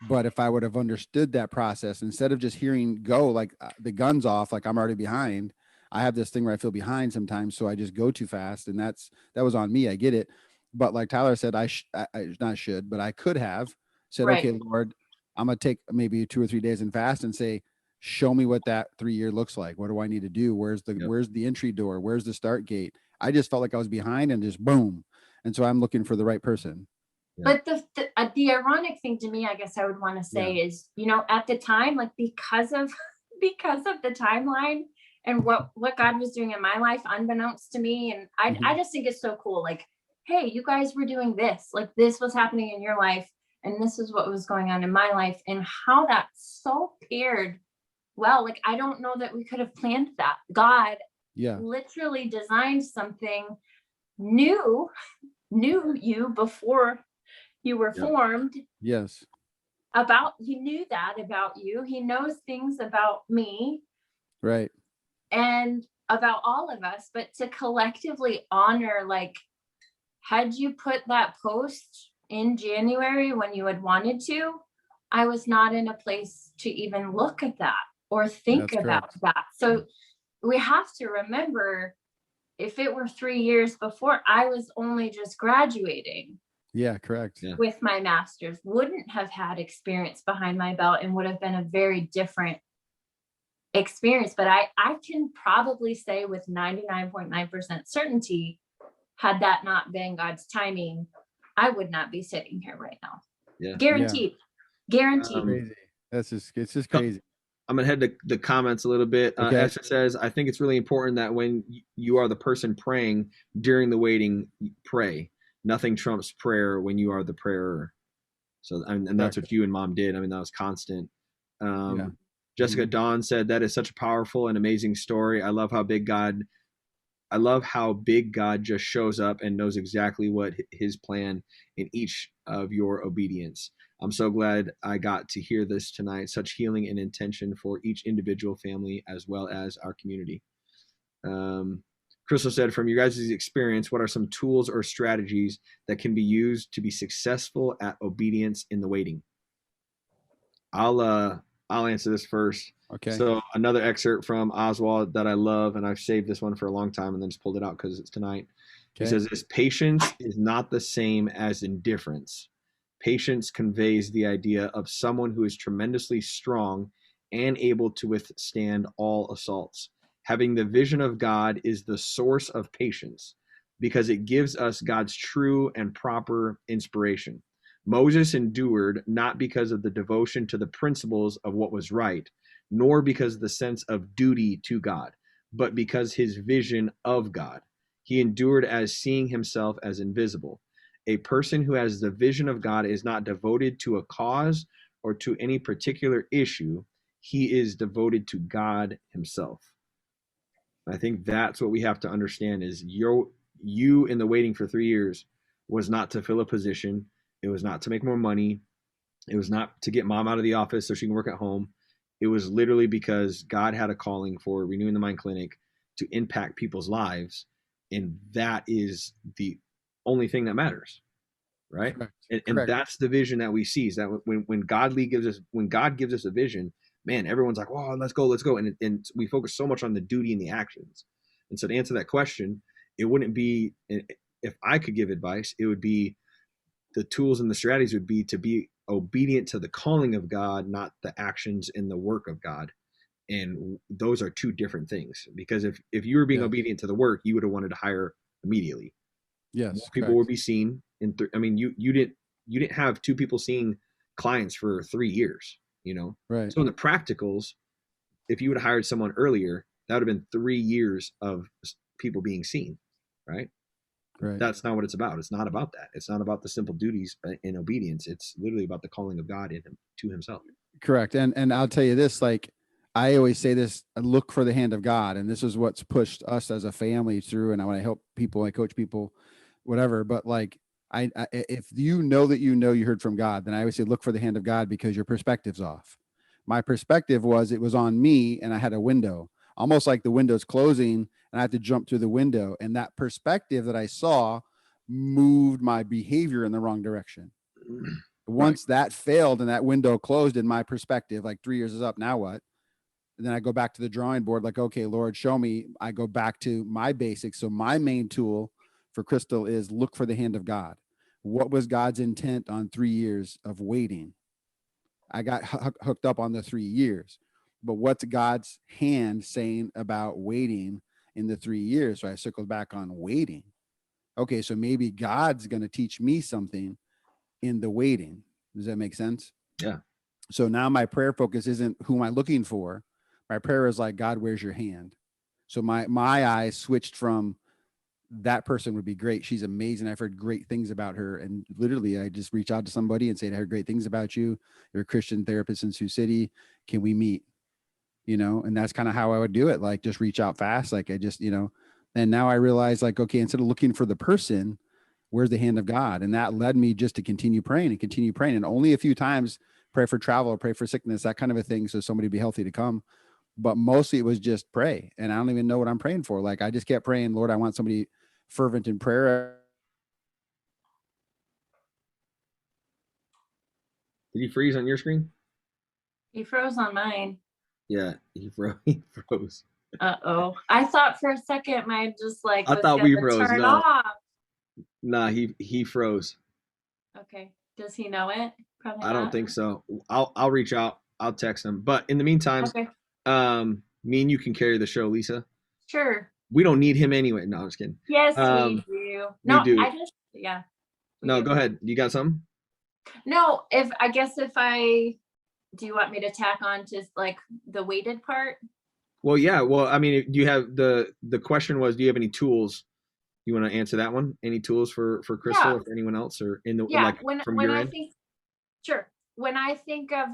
But if I would have understood that process, instead of just hearing go, like the gun's off, like I'm already behind. I have this thing where I feel behind sometimes, so I just go too fast, and that was on me. I get it, but like Tyler said, I could have said, right. Okay, Lord, I'm gonna take maybe 2 or 3 days and fast, and say, show me what that 3 year looks like. What do I need to do? Where's the entry door? Where's the start gate? I just felt like I was behind, and just boom. And so I'm looking for the right person. But the ironic thing to me, I guess I would want to say is, at the time, like because of the timeline and what God was doing in my life, unbeknownst to me. And I just think it's so cool. Like, hey, you guys were doing this, like this was happening in your life. And this is what was going on in my life, and how that so paired well. Like, I don't know that we could have planned that. God literally designed something new, knew you before you were formed. Yes. He knew that about you. He knows things about me. Right. And about all of us, but to collectively honor, like, had you put that post in January when you had wanted to, I was not in a place to even look at that or think about that. So we have to remember, if it were 3 years before, I was only just graduating. Yeah, correct. With my master's, wouldn't have had experience behind my belt, and would have been a very different experience. But I can probably say with 99.9% certainty, had that not been God's timing, I would not be sitting here right now. Yeah. Guaranteed. Guaranteed. Crazy. It's just crazy. I'm gonna head to the comments a little bit. Esther says, I think it's really important that when you are the person praying during the waiting, pray. Nothing trumps prayer when you are the prayer. So, and that's what you and Mom did. I mean, that was constant. Jessica Dawn said, that is such a powerful and amazing story. I love how big God just shows up and knows exactly what his plan in each of your obedience. I'm so glad I got to hear this tonight. Such healing and intention for each individual family as well as our community. Crystal said, from your guys' experience, what are some tools or strategies that can be used to be successful at obedience in the waiting? I'll answer this first. Okay. So another excerpt from Oswald that I love, and I've saved this one for a long time and then just pulled it out because it's tonight. He says this: patience is not the same as indifference. Patience conveys the idea of someone who is tremendously strong and able to withstand all assaults. Having the vision of God is the source of patience because it gives us God's true and proper inspiration. Moses endured not because of the devotion to the principles of what was right, nor because of the sense of duty to God, but because his vision of God. He endured as seeing himself as invisible. A person who has the vision of God is not devoted to a cause or to any particular issue. He is devoted to God himself. I think that's what we have to understand is you in the waiting for 3 years was not to fill a position. It was not to make more money. It was not to get Mom out of the office so she can work at home. It was literally because God had a calling for Renewing the Mind Clinic to impact people's lives. And that is the only thing that matters. Right. And that's the vision that we see, is that when God gives us a vision, man, everyone's like, oh, let's go. And we focus so much on the duty and the actions. And so to answer that question, it wouldn't be, if I could give advice, it would be the tools and the strategies would be to be obedient to the calling of God, not the actions and the work of God. And those are two different things, because if you were being obedient to the work, you would have wanted to hire immediately. Yes. More people would be seen you didn't have 2 people seeing clients for 3 years, Right. So in the practicals, if you would have hired someone earlier, that would have been 3 years of people being seen. Right. Right. That's not what it's about. It's not about that. It's not about the simple duties in obedience. It's literally about the calling of God in him to himself. Correct. And I'll tell you this, like I always say this, look for the hand of God. And this is what's pushed us as a family through. And when I help people, I coach people, whatever, but like, I if you know that you heard from God, then I always say, look for the hand of God, because your perspective's off. My perspective was, it was on me and I had a window, almost like the window's closing and I had to jump through the window. And that perspective that I saw moved my behavior in the wrong direction. Once that failed and that window closed in my perspective, like 3 years is up, now what? And then I go back to the drawing board, like, okay, Lord, show me. I go back to my basics. So my main tool for Crystal is look for the hand of God. What was God's intent on 3 years of waiting? I got hooked up on the 3 years, but what's God's hand saying about waiting in the 3 years? So I circled back on waiting. Okay, so maybe God's going to teach me something in the waiting. Does that make sense? Yeah. So now my prayer focus isn't who am I looking for. My prayer is like, God, where's your hand? So my eyes switched from that person would be great. She's amazing. I've heard great things about her. And literally I just reach out to somebody and say, I heard great things about you. You're a Christian therapist in Sioux City. Can we meet? You know, and that's kind of how I would do it. Like just reach out fast. Like I just, you know, and now I realize like, okay, instead of looking for the person, where's the hand of God? And that led me just to continue praying and continue praying. And only a few times pray for travel, pray for sickness, that kind of a thing. So somebody be healthy to come. But mostly it was just pray. And I don't even know what I'm praying for. Like I just kept praying, Lord, I want somebody fervent in prayer. Did he freeze on your screen? He froze on mine. Yeah, he froze. Uh-oh. I thought for a second mine just like I thought we froze. Turn No. off. Nah, he froze. Okay. Does he know it? Probably I don't not. think so. I'll reach out. I'll text him. But in the meantime, Okay. me and you can carry the show, Lisa. Sure. We don't need him anyway. No, I'm just kidding. Yes, we do. We No, do. yeah. No, do. Go ahead. You got something? No, do you want me to tack on to like the weighted part? Well, yeah. Well, I mean, do you have the question was, do you have any tools? You want to answer that one? Any tools for Crystal or for anyone else, or in the like from your end? Sure. When I think of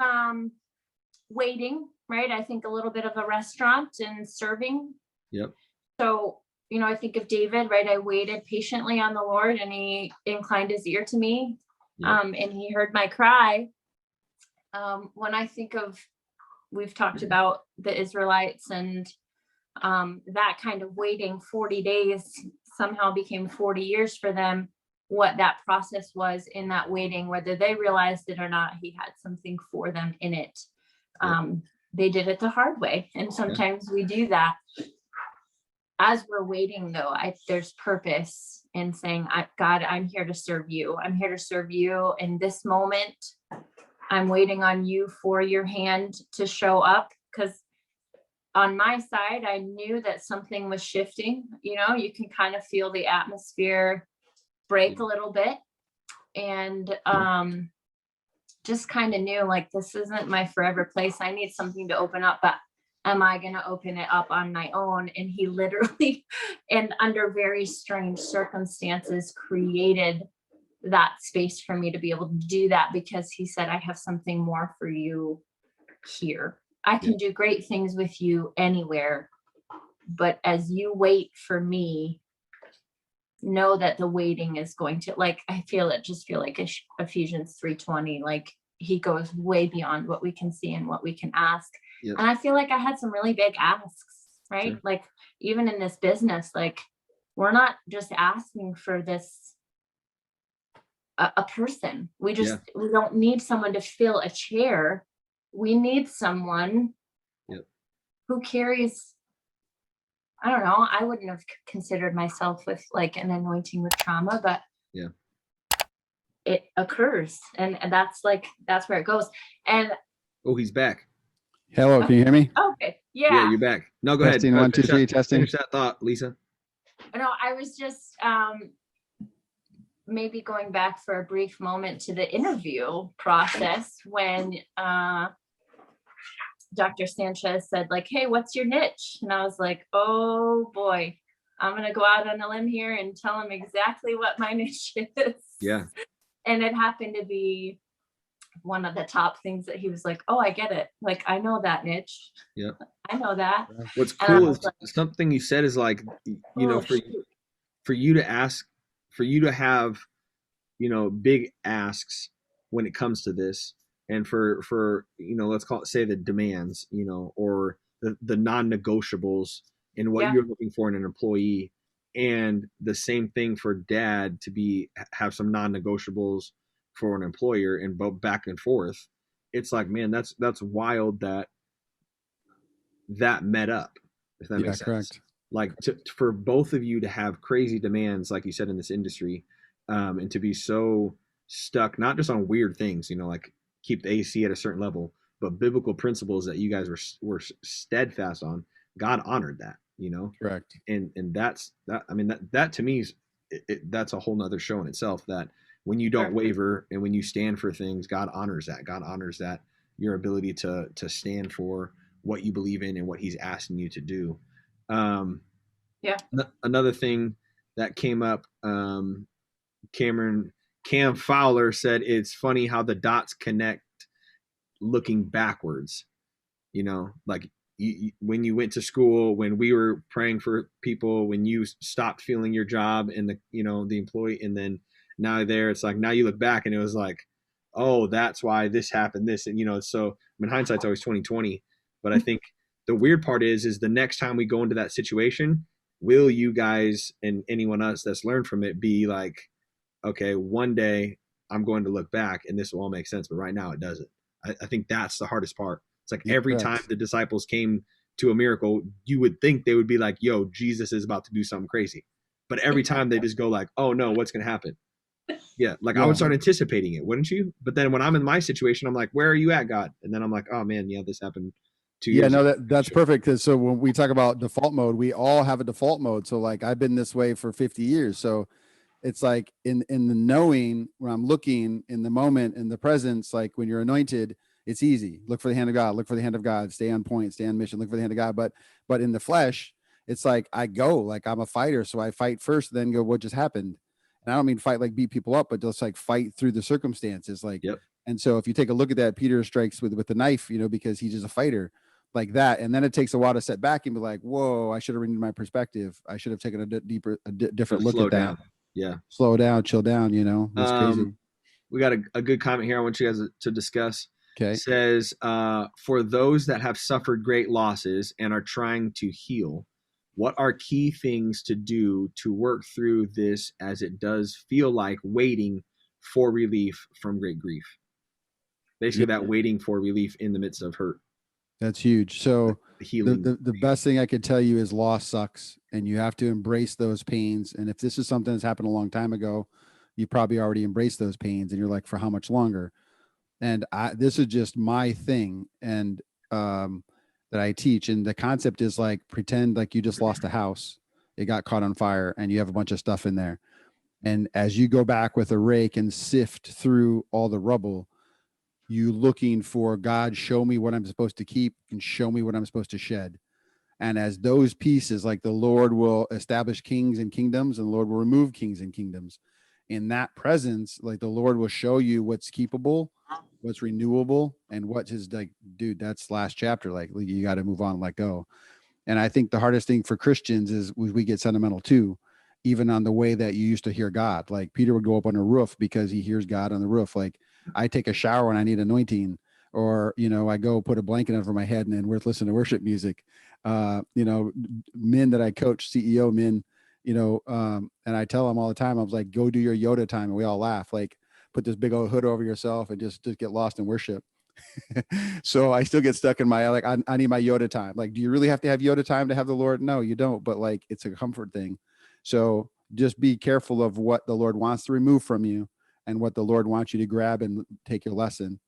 waiting, right? I think a little bit of a restaurant and serving. Yep. So, you know, I think of David, right? I waited patiently on the Lord and he inclined his ear to me. Yep. And he heard my cry. When I think of, we've talked about the Israelites and that kind of waiting 40 days somehow became 40 years for them. What that process was in that waiting, whether they realized it or not, he had something for them in it. They did it the hard way. And sometimes we do that. As we're waiting though, there's purpose in saying, God, I'm here to serve you. I'm here to serve you in this moment. I'm waiting on you for your hand to show up, because on my side, I knew that something was shifting. You know, you can kind of feel the atmosphere break a little bit, and just kind of knew like, this isn't my forever place. I need something to open up, but am I going to open it up on my own? And he literally, and under very strange circumstances, created that space for me to be able to do that, because he said, I have something more for you here. I can do great things with you anywhere, but as you wait for me, know that the waiting is going to, like, I feel like Ephesians 3:20, like he goes way beyond what we can see and what we can ask. Yep. And I feel like I had some really big asks, right? Sure. Like even in this business, like we're not just asking for this, a person. We don't need someone to fill a chair. We need someone who carries, I don't know, I wouldn't have considered myself with like an anointing with trauma, but it occurs. And that's where it goes. And he's back. Hello, can you hear me? Okay. Yeah, you're back. No, go testing, ahead. 1, 2, 3, testing. Finish that thought, Lisa. No, I was just maybe going back for a brief moment to the interview process when Dr. Sanchez said like, hey, what's your niche? And I was like, oh boy, I'm going to go out on a limb here and tell him exactly what my niche is. Yeah. And it happened to be one of the top things that he was like, oh, I get it. Like, I know that niche. Yeah. I know that. What's cool is like, something you said is like, you know, for you to ask, for you to have, you know, big asks when it comes to this, and for you know, let's call it, say, the demands, you know, or the non-negotiables in what you're looking for in an employee, and the same thing for dad to have some non-negotiables for an employer, and both back and forth. It's like, man, that's wild that met up, if that makes sense. Correct. Like for both of you to have crazy demands, like you said, in this industry, and to be so stuck, not just on weird things, you know, like keep the AC at a certain level, but biblical principles that you guys were steadfast on. God honored that, you know. Correct. And that's that. I mean, that to me is that's a whole nother show in itself. That when you don't waver and when you stand for things, God honors that. God honors that, your ability to stand for what you believe in and what he's asking you to do. Another thing that came up, Cam Fowler said, it's funny how the dots connect looking backwards. You know, like when you went to school, when we were praying for people, when you stopped feeling your job and the employee, and then now it's like, now you look back and it was like, oh, that's why this happened, this. And, so I mean, hindsight's always 20/20, but I think the weird part is the next time we go into that situation, will you guys and anyone else that's learned from it be like, okay, one day I'm going to look back and this will all make sense, but right now it doesn't. I think that's the hardest part. It's like every time the disciples came to a miracle, you would think they would be like, yo, Jesus is about to do something crazy. But every time they just go like, oh no, what's going to happen? Yeah. I would start anticipating it, wouldn't you? But then when I'm in my situation, I'm like, where are you at, God? And then I'm like, oh man, yeah, this happened 2 years ago. That's perfect. Cause so when we talk about default mode, we all have a default mode. So like I've been this way for 50 years. So it's like in the knowing, when I'm looking in the moment, in the presence, like when you're anointed, it's easy. Look for the hand of God, look for the hand of God, stay on point, stay on mission, look for the hand of God. But in the flesh, it's like, I go, like I'm a fighter. So I fight first, then go, what just happened? And I don't mean fight, like beat people up, but just like fight through the circumstances. Like, And so if you take a look at that, Peter strikes with the knife, because he's just a fighter like that. And then it takes a while to set back and be like, whoa, I should have renewed my perspective. I should have taken a different look at that. Yeah. Slow down, chill down, That's crazy. We got a good comment here I want you guys to discuss. Okay. It says, for those that have suffered great losses and are trying to heal, what are key things to do to work through this, as it does feel like waiting for relief from great grief? Basically, that waiting for relief in the midst of hurt. That's huge. So the healing. The best thing I could tell you is loss sucks, and you have to embrace those pains. And if this is something that's happened a long time ago, you probably already embraced those pains, and you're like, for how much longer? And this is just my thing, and that I teach. And the concept is like, pretend like you just lost a house. It got caught on fire and you have a bunch of stuff in there. And as you go back with a rake and sift through all the rubble, you looking for, God, show me what I'm supposed to keep and show me what I'm supposed to shed. And as those pieces, like the Lord will establish kings and kingdoms, and the Lord will remove kings and kingdoms. In that presence, like the Lord will show you what's keepable, what's renewable, and what is like, dude, that's last chapter. Like you got to move on and let go. And I think the hardest thing for Christians is we get sentimental too, even on the way that you used to hear God. Like Peter would go up on a roof because he hears God on the roof. Like I take a shower and I need anointing, or, I go put a blanket over my head and then we're listening to worship music. Men that I coach, CEO men, and I tell them all the time, I was like, go do your Yoda time. And we all laugh, like, put this big old hood over yourself and just get lost in worship. So I still get stuck in my, like, I need my Yoda time. Like, do you really have to have Yoda time to have the Lord? No, you don't. But like, it's a comfort thing. So just be careful of what the Lord wants to remove from you and what the Lord wants you to grab and take your lesson.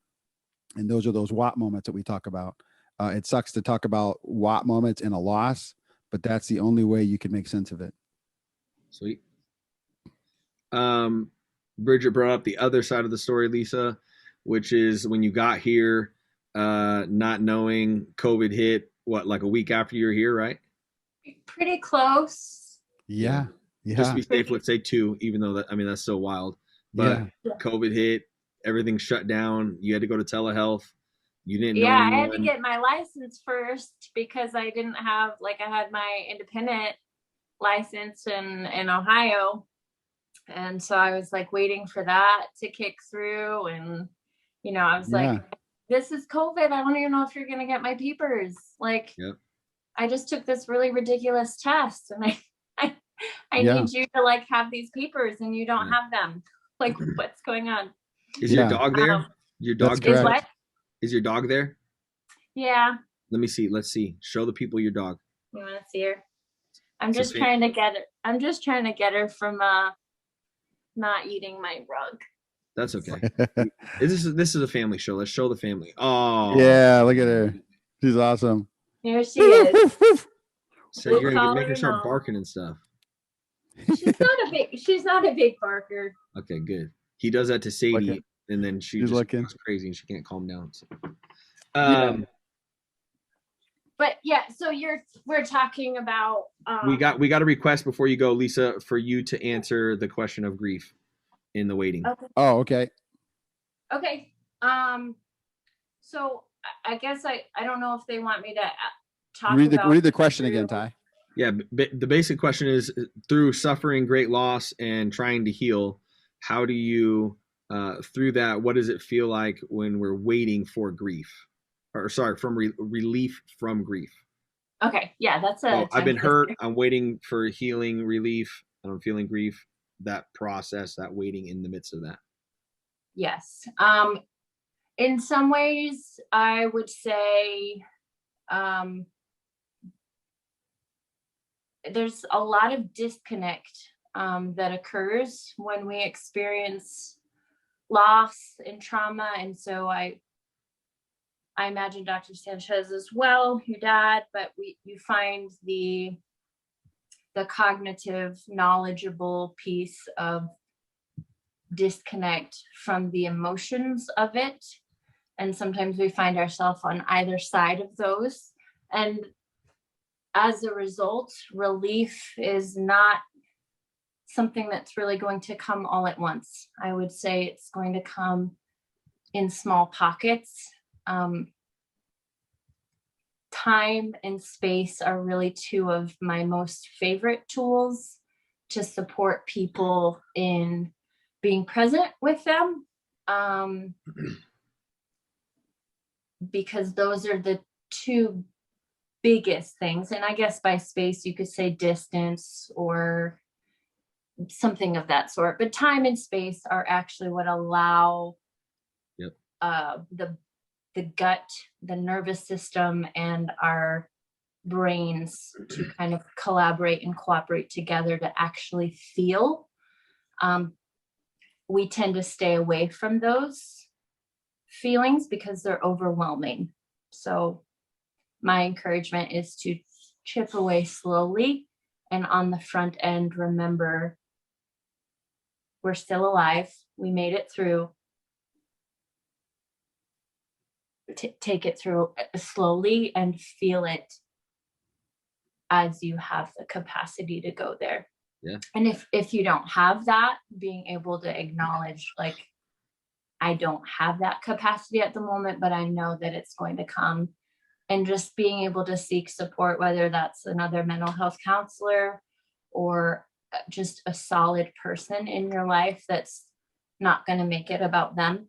And those are those what moments that we talk about. It sucks to talk about what moments in a loss, but that's the only way you can make sense of it. Sweet. Bridget brought up the other side of the story, Lisa, which is when you got here, not knowing COVID hit, like a week after you were here, right? Pretty close. Yeah. Just to be safe, let's say 2, even though that's so wild. But COVID hit, everything shut down. You had to go to telehealth. You didn't know anyone. I had to get my license first because I didn't have, I had my independent license in Ohio. And so I was like waiting for that to kick through. And, I was like, this is COVID. I don't even know if you're going to get my papers. I just took this really ridiculous test and I need you to have these papers and you don't have them. What's going on? Is your dog there? Your dog is what? Is your dog there? Yeah. Let me see. Let's see. Show the people your dog. You want to see her? I'm just trying to get her from not eating my rug. That's okay. This is a family show. Let's show the family. Oh. Yeah, look at her. She's awesome. Here she is. So you're gonna make her start barking and stuff. She's not a big barker. Okay, good. He does that to Sadie, Looking. and then she He's just looking. goes crazy and she can't calm down. So. Yeah. But yeah, so we're talking about we got a request before you go, Lisa, for you to answer the question of grief in the waiting. Okay. Oh, okay. Okay. So I guess I don't know if they want me to talk Read about the question again, Ty. Yeah, the basic question is, through suffering great loss and trying to heal, how do you through that, what does it feel like when we're waiting for grief, or sorry, from relief from grief? Okay, yeah, that's a. I've been hurt. I'm waiting for healing, relief. I'm feeling grief. That process, that waiting in the midst of that. Yes. In some ways, I would say there's a lot of disconnect that occurs when we experience loss and trauma, and so I imagine Dr. Sanchez as well, your dad, but you find the cognitive, knowledgeable piece of disconnect from the emotions of it. And sometimes we find ourselves on either side of those. And as a result, relief is not something that's really going to come all at once. I would say it's going to come in small pockets. Time and space are really two of my most favorite tools to support people in being present with them, because those are the two biggest things. And I guess by space, you could say distance or something of that sort. But time and space are actually what allow the gut, the nervous system, and our brains to kind of collaborate and cooperate together to actually feel. We tend to stay away from those feelings because they're overwhelming. So my encouragement is to chip away slowly, and on the front end, remember we're still alive. We made it through. Take it through slowly and feel it as you have the capacity to go there. Yeah. And if you don't have that, being able to acknowledge, like, I don't have that capacity at the moment, but I know that it's going to come. And just being able to seek support, whether that's another mental health counselor or just a solid person in your life that's not going to make it about them.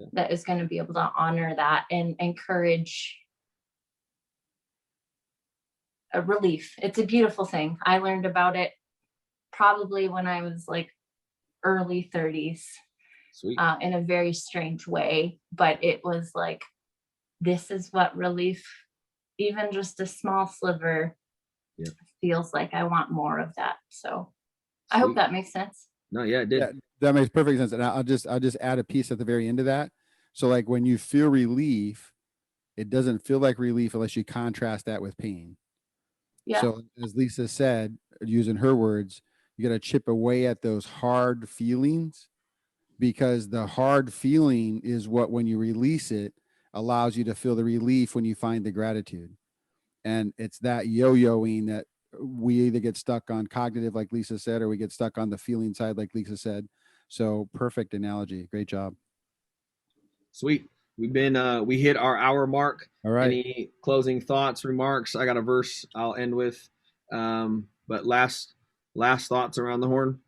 Okay. That is going to be able to honor that and encourage a relief. It's a beautiful thing. I learned about it probably when I was like early 30s. Sweet. In a very strange way, but it was like, this is what relief, even just a small sliver, feels like. I want more of that. So sweet. I hope that makes sense. No, yeah, it did. Yeah, that makes perfect sense. And I'll just add a piece at the very end of that. So like when you feel relief, it doesn't feel like relief unless you contrast that with pain. Yeah. So as Lisa said, using her words, you got to chip away at those hard feelings, because the hard feeling is what, when you release it, allows you to feel the relief when you find the gratitude. And it's that yo-yoing that we either get stuck on cognitive, like Lisa said, or we get stuck on the feeling side, like Lisa said. So perfect analogy. Great job. Sweet. We hit our hour mark. All right. Any closing thoughts, remarks? I got a verse I'll end with. But last thoughts around the horn.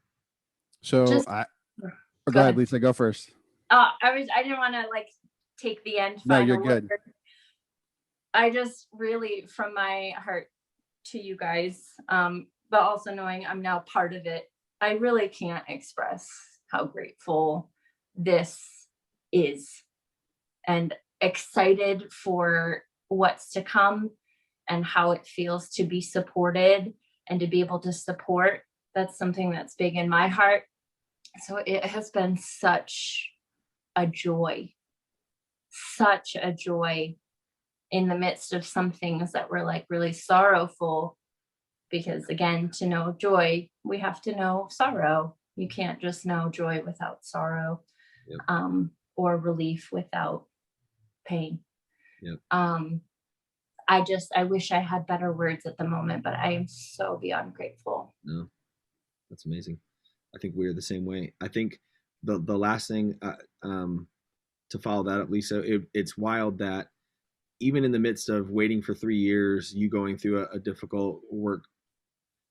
So go ahead, Lisa, go first. I didn't want to like take the end. No, you're good. I just really, from my heart to you guys, but also knowing I'm now part of it, I really can't express how grateful this is and excited for what's to come and how it feels to be supported and to be able to support. That's something that's big in my heart. So it has been such a joy in the midst of some things that were like really sorrowful, because again, to know joy, we have to know sorrow. You can't just know joy without sorrow, Yep. or relief without pain. Yep. I wish I had better words at the moment, but I am so beyond grateful. No, that's amazing. I think we're the same way. I think the last thing to follow that up, Lisa, it's wild that even in the midst of waiting for 3 years, you going through a difficult work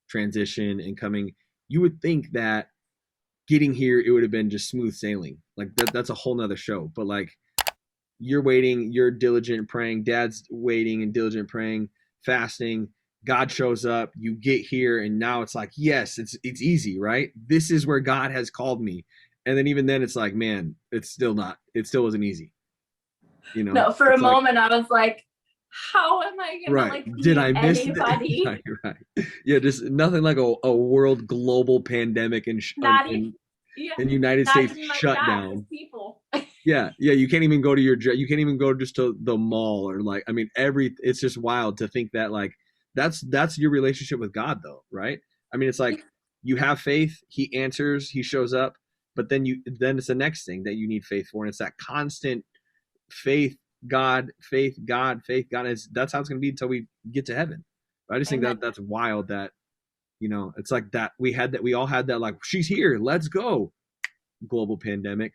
transition and coming, you would think that getting here, it would have been just smooth sailing. Like that's a whole nother show. But like you're waiting, you're diligent praying, dad's waiting and diligent praying, fasting. God shows up, you get here, and now it's like, yes, it's easy, right? This is where God has called me. And then even then it's like, man, it still wasn't easy. You know? No, for a like, moment I was like, how am I gonna right. like Did I miss anybody? Right. Yeah, just nothing like a world global pandemic and United States like shutdown. People. Yeah, you can't even go to you can't even go just to the mall or like, I mean, it's just wild to think that like that's your relationship with God though, right? I mean, it's like you have faith, he answers, he shows up, but then it's the next thing that you need faith for, and it's that constant faith, God, faith, God, faith, God. That's how it's going to be until we get to heaven. But I just think that's wild that, it's like that we all had that, like, she's here, let's go. Global pandemic.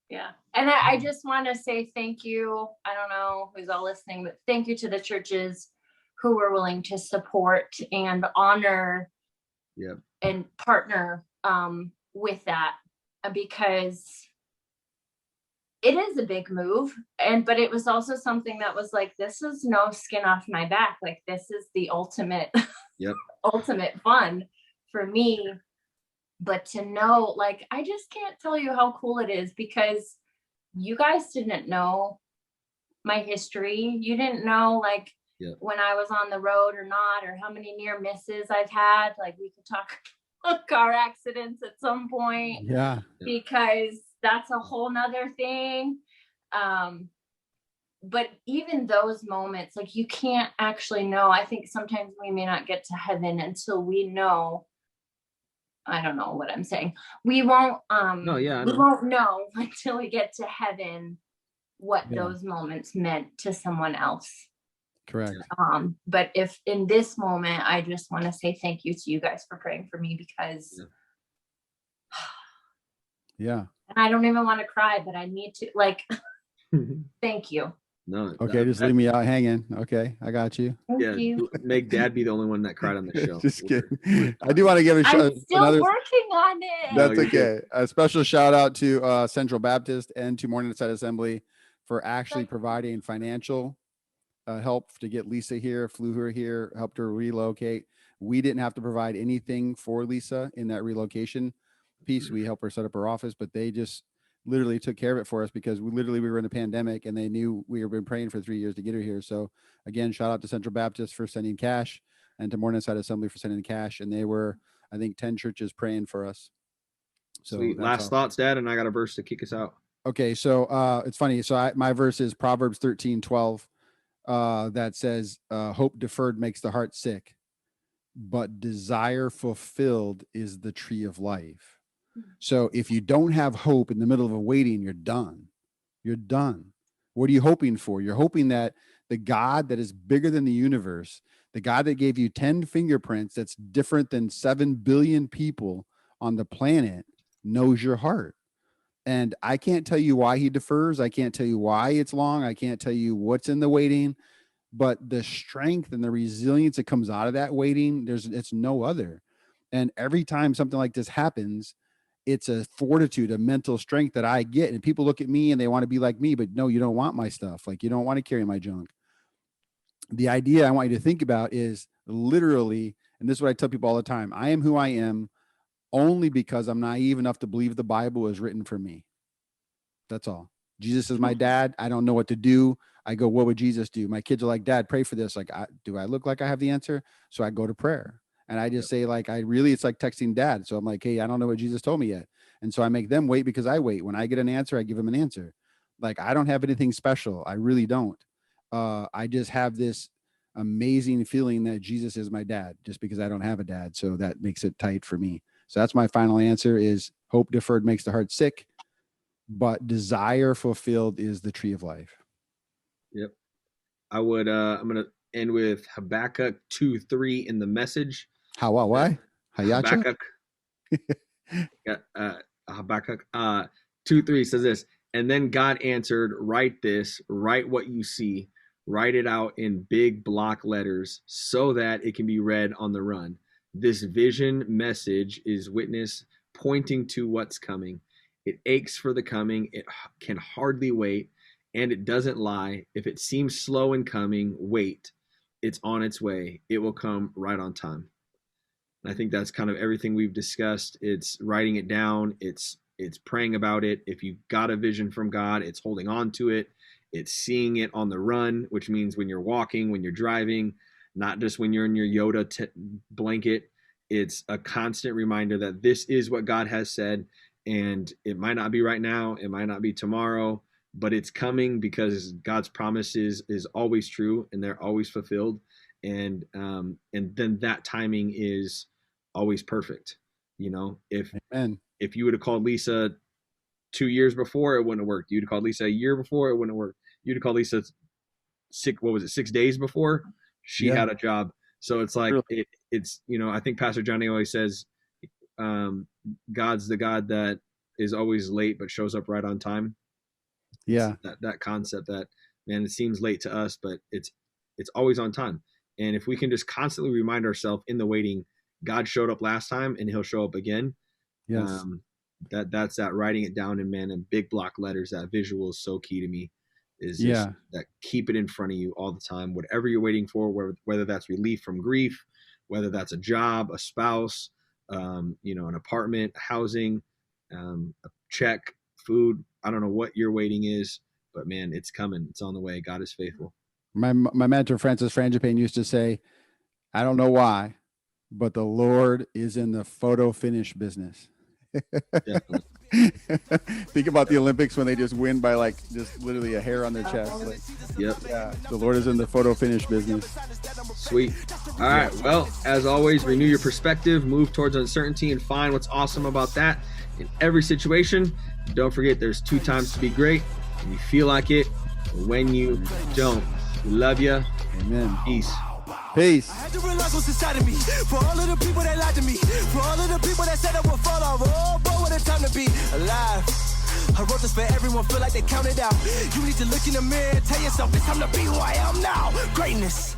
Yeah. And I just want to say thank you. I don't know who's all listening, but thank you to the churches who were willing to support and honor and partner with that, because it is a big move. But it was also something that was like, this is no skin off my back. Like, this is the ultimate, ultimate fun for me. But to know, like, I just can't tell you how cool it is, because you guys didn't know my history. You didn't know, like, when I was on the road or not, or how many near misses I've had. Like, we could talk about car accidents at some point. Yeah. Because that's a whole nother thing. But even those moments, like, you can't actually know. I think sometimes we may not get to heaven until we know. I don't know what I'm saying. We won't we won't know until we get to heaven what those moments meant to someone else. Correct. But if in this moment, I just want to say thank you to you guys for praying for me, because and I don't even want to cry, but I need to, like, thank you. No. Okay, just leave me out hanging. Okay, I got you. Thank you. Make dad be the only one that cried on the show. Just kidding. I do want to give a shout. I'm still working on it. That's okay. A special shout out to Central Baptist and to Morningside Assembly for actually providing financial help to get Lisa here, flew her here, helped her relocate. We didn't have to provide anything for Lisa in that relocation piece. We helped her set up her office, but they just literally took care of it for us, because we were in a pandemic and they knew we had been praying for 3 years to get her here. So again, shout out to Central Baptist for sending cash, and to Morningside Assembly for sending cash. And they were, I think, 10 churches praying for us. So last thoughts, Dad, and I got a verse to kick us out. Okay. So it's funny. So my verse is Proverbs 13:12. That says, hope deferred makes the heart sick, but desire fulfilled is the tree of life. So if you don't have hope in the middle of a waiting, you're done. You're done. What are you hoping for? You're hoping that the God that is bigger than the universe, the God that gave you 10 fingerprints, that's different than 7 billion people on the planet, knows your heart. And I can't tell you why he defers. I can't tell you why it's long. I can't tell you what's in the waiting, but the strength and the resilience that comes out of that waiting, it's no other. And every time something like this happens, it's a fortitude, a mental strength that I get. And people look at me and they want to be like me, but no, you don't want my stuff. Like, you don't want to carry my junk. The idea I want you to think about is literally, and this is what I tell people all the time, I am who I am only because I'm naive enough to believe the Bible is written for me. That's all. Jesus is my dad. I don't know what to do. I go, what would Jesus do? My kids are like, Dad, pray for this. Like, do I look like I have the answer? So I go to prayer. And I just say, like, it's like texting dad. So I'm like, hey, I don't know what Jesus told me yet. And so I make them wait because I wait. When I get an answer, I give them an answer. Like, I don't have anything special. I really don't. I just have this amazing feeling that Jesus is my dad, just because I don't have a dad. So that makes it tight for me. So that's my final answer is hope deferred makes the heart sick, but desire fulfilled is the tree of life. Yep. I'm going to end with Habakkuk 2:3 in the Message. Why? Habakkuk. Habakkuk 2:3 says this, and then God answered, write this, write what you see, write it out in big block letters so that it can be read on the run. This vision message is witness pointing to what's coming. It aches for the coming. It can hardly wait, and it doesn't lie. If it seems slow in coming, wait. It's on its way. It will come right on time. And I think that's kind of everything we've discussed. It's writing it down. It's praying about it. If you got a vision from God, it's holding on to it. It's seeing it on the run, which means when you're walking, when you're driving, not just when you're in your Yoda blanket. It's a constant reminder that this is what God has said, and it might not be right now, it might not be tomorrow, but it's coming because God's promises is always true and they're always fulfilled, and then that timing is always perfect. You know, if you would have called Lisa 2 years before, it wouldn't have worked. You'd have called Lisa a year before, it wouldn't have worked. You'd have called Lisa 6 days before, she had a job. So it's like it's you know, I think Pastor Johnny always says, God's the God that is always late but shows up right on time. Yeah, that concept that, man, it seems late to us, but it's always on time. And if we can just constantly remind ourselves in the waiting, God showed up last time and he'll show up again. Yes. That's that writing it down in big block letters. That visual is so key to me. Is just that keep it in front of you all the time. Whatever you're waiting for, whether that's relief from grief, whether that's a job, a spouse, an apartment, housing, a check, food. I don't know what your waiting is, but man, it's coming. It's on the way. God is faithful. My mentor, Francis Frangipane, used to say, I don't know why, but the Lord is in the photo finish business. Think about the Olympics when they just win by like just literally a hair on their chest. Like, yeah, the Lord is in the photo finish business. Sweet. All right. Well, as always, renew your perspective, move towards uncertainty, and find what's awesome about that in every situation. Don't forget, there's 2 times to be great. When you feel like it, or when you don't. We love you. Amen. Peace. Peace. I had to realize what's inside of me. For all of the people that lied to me. For all of the people that said I would fall off. Oh, boy, what a time to be alive. I wrote this for everyone, feel like they counted out. You need to look in the mirror and tell yourself it's time to be who I am now. Greatness.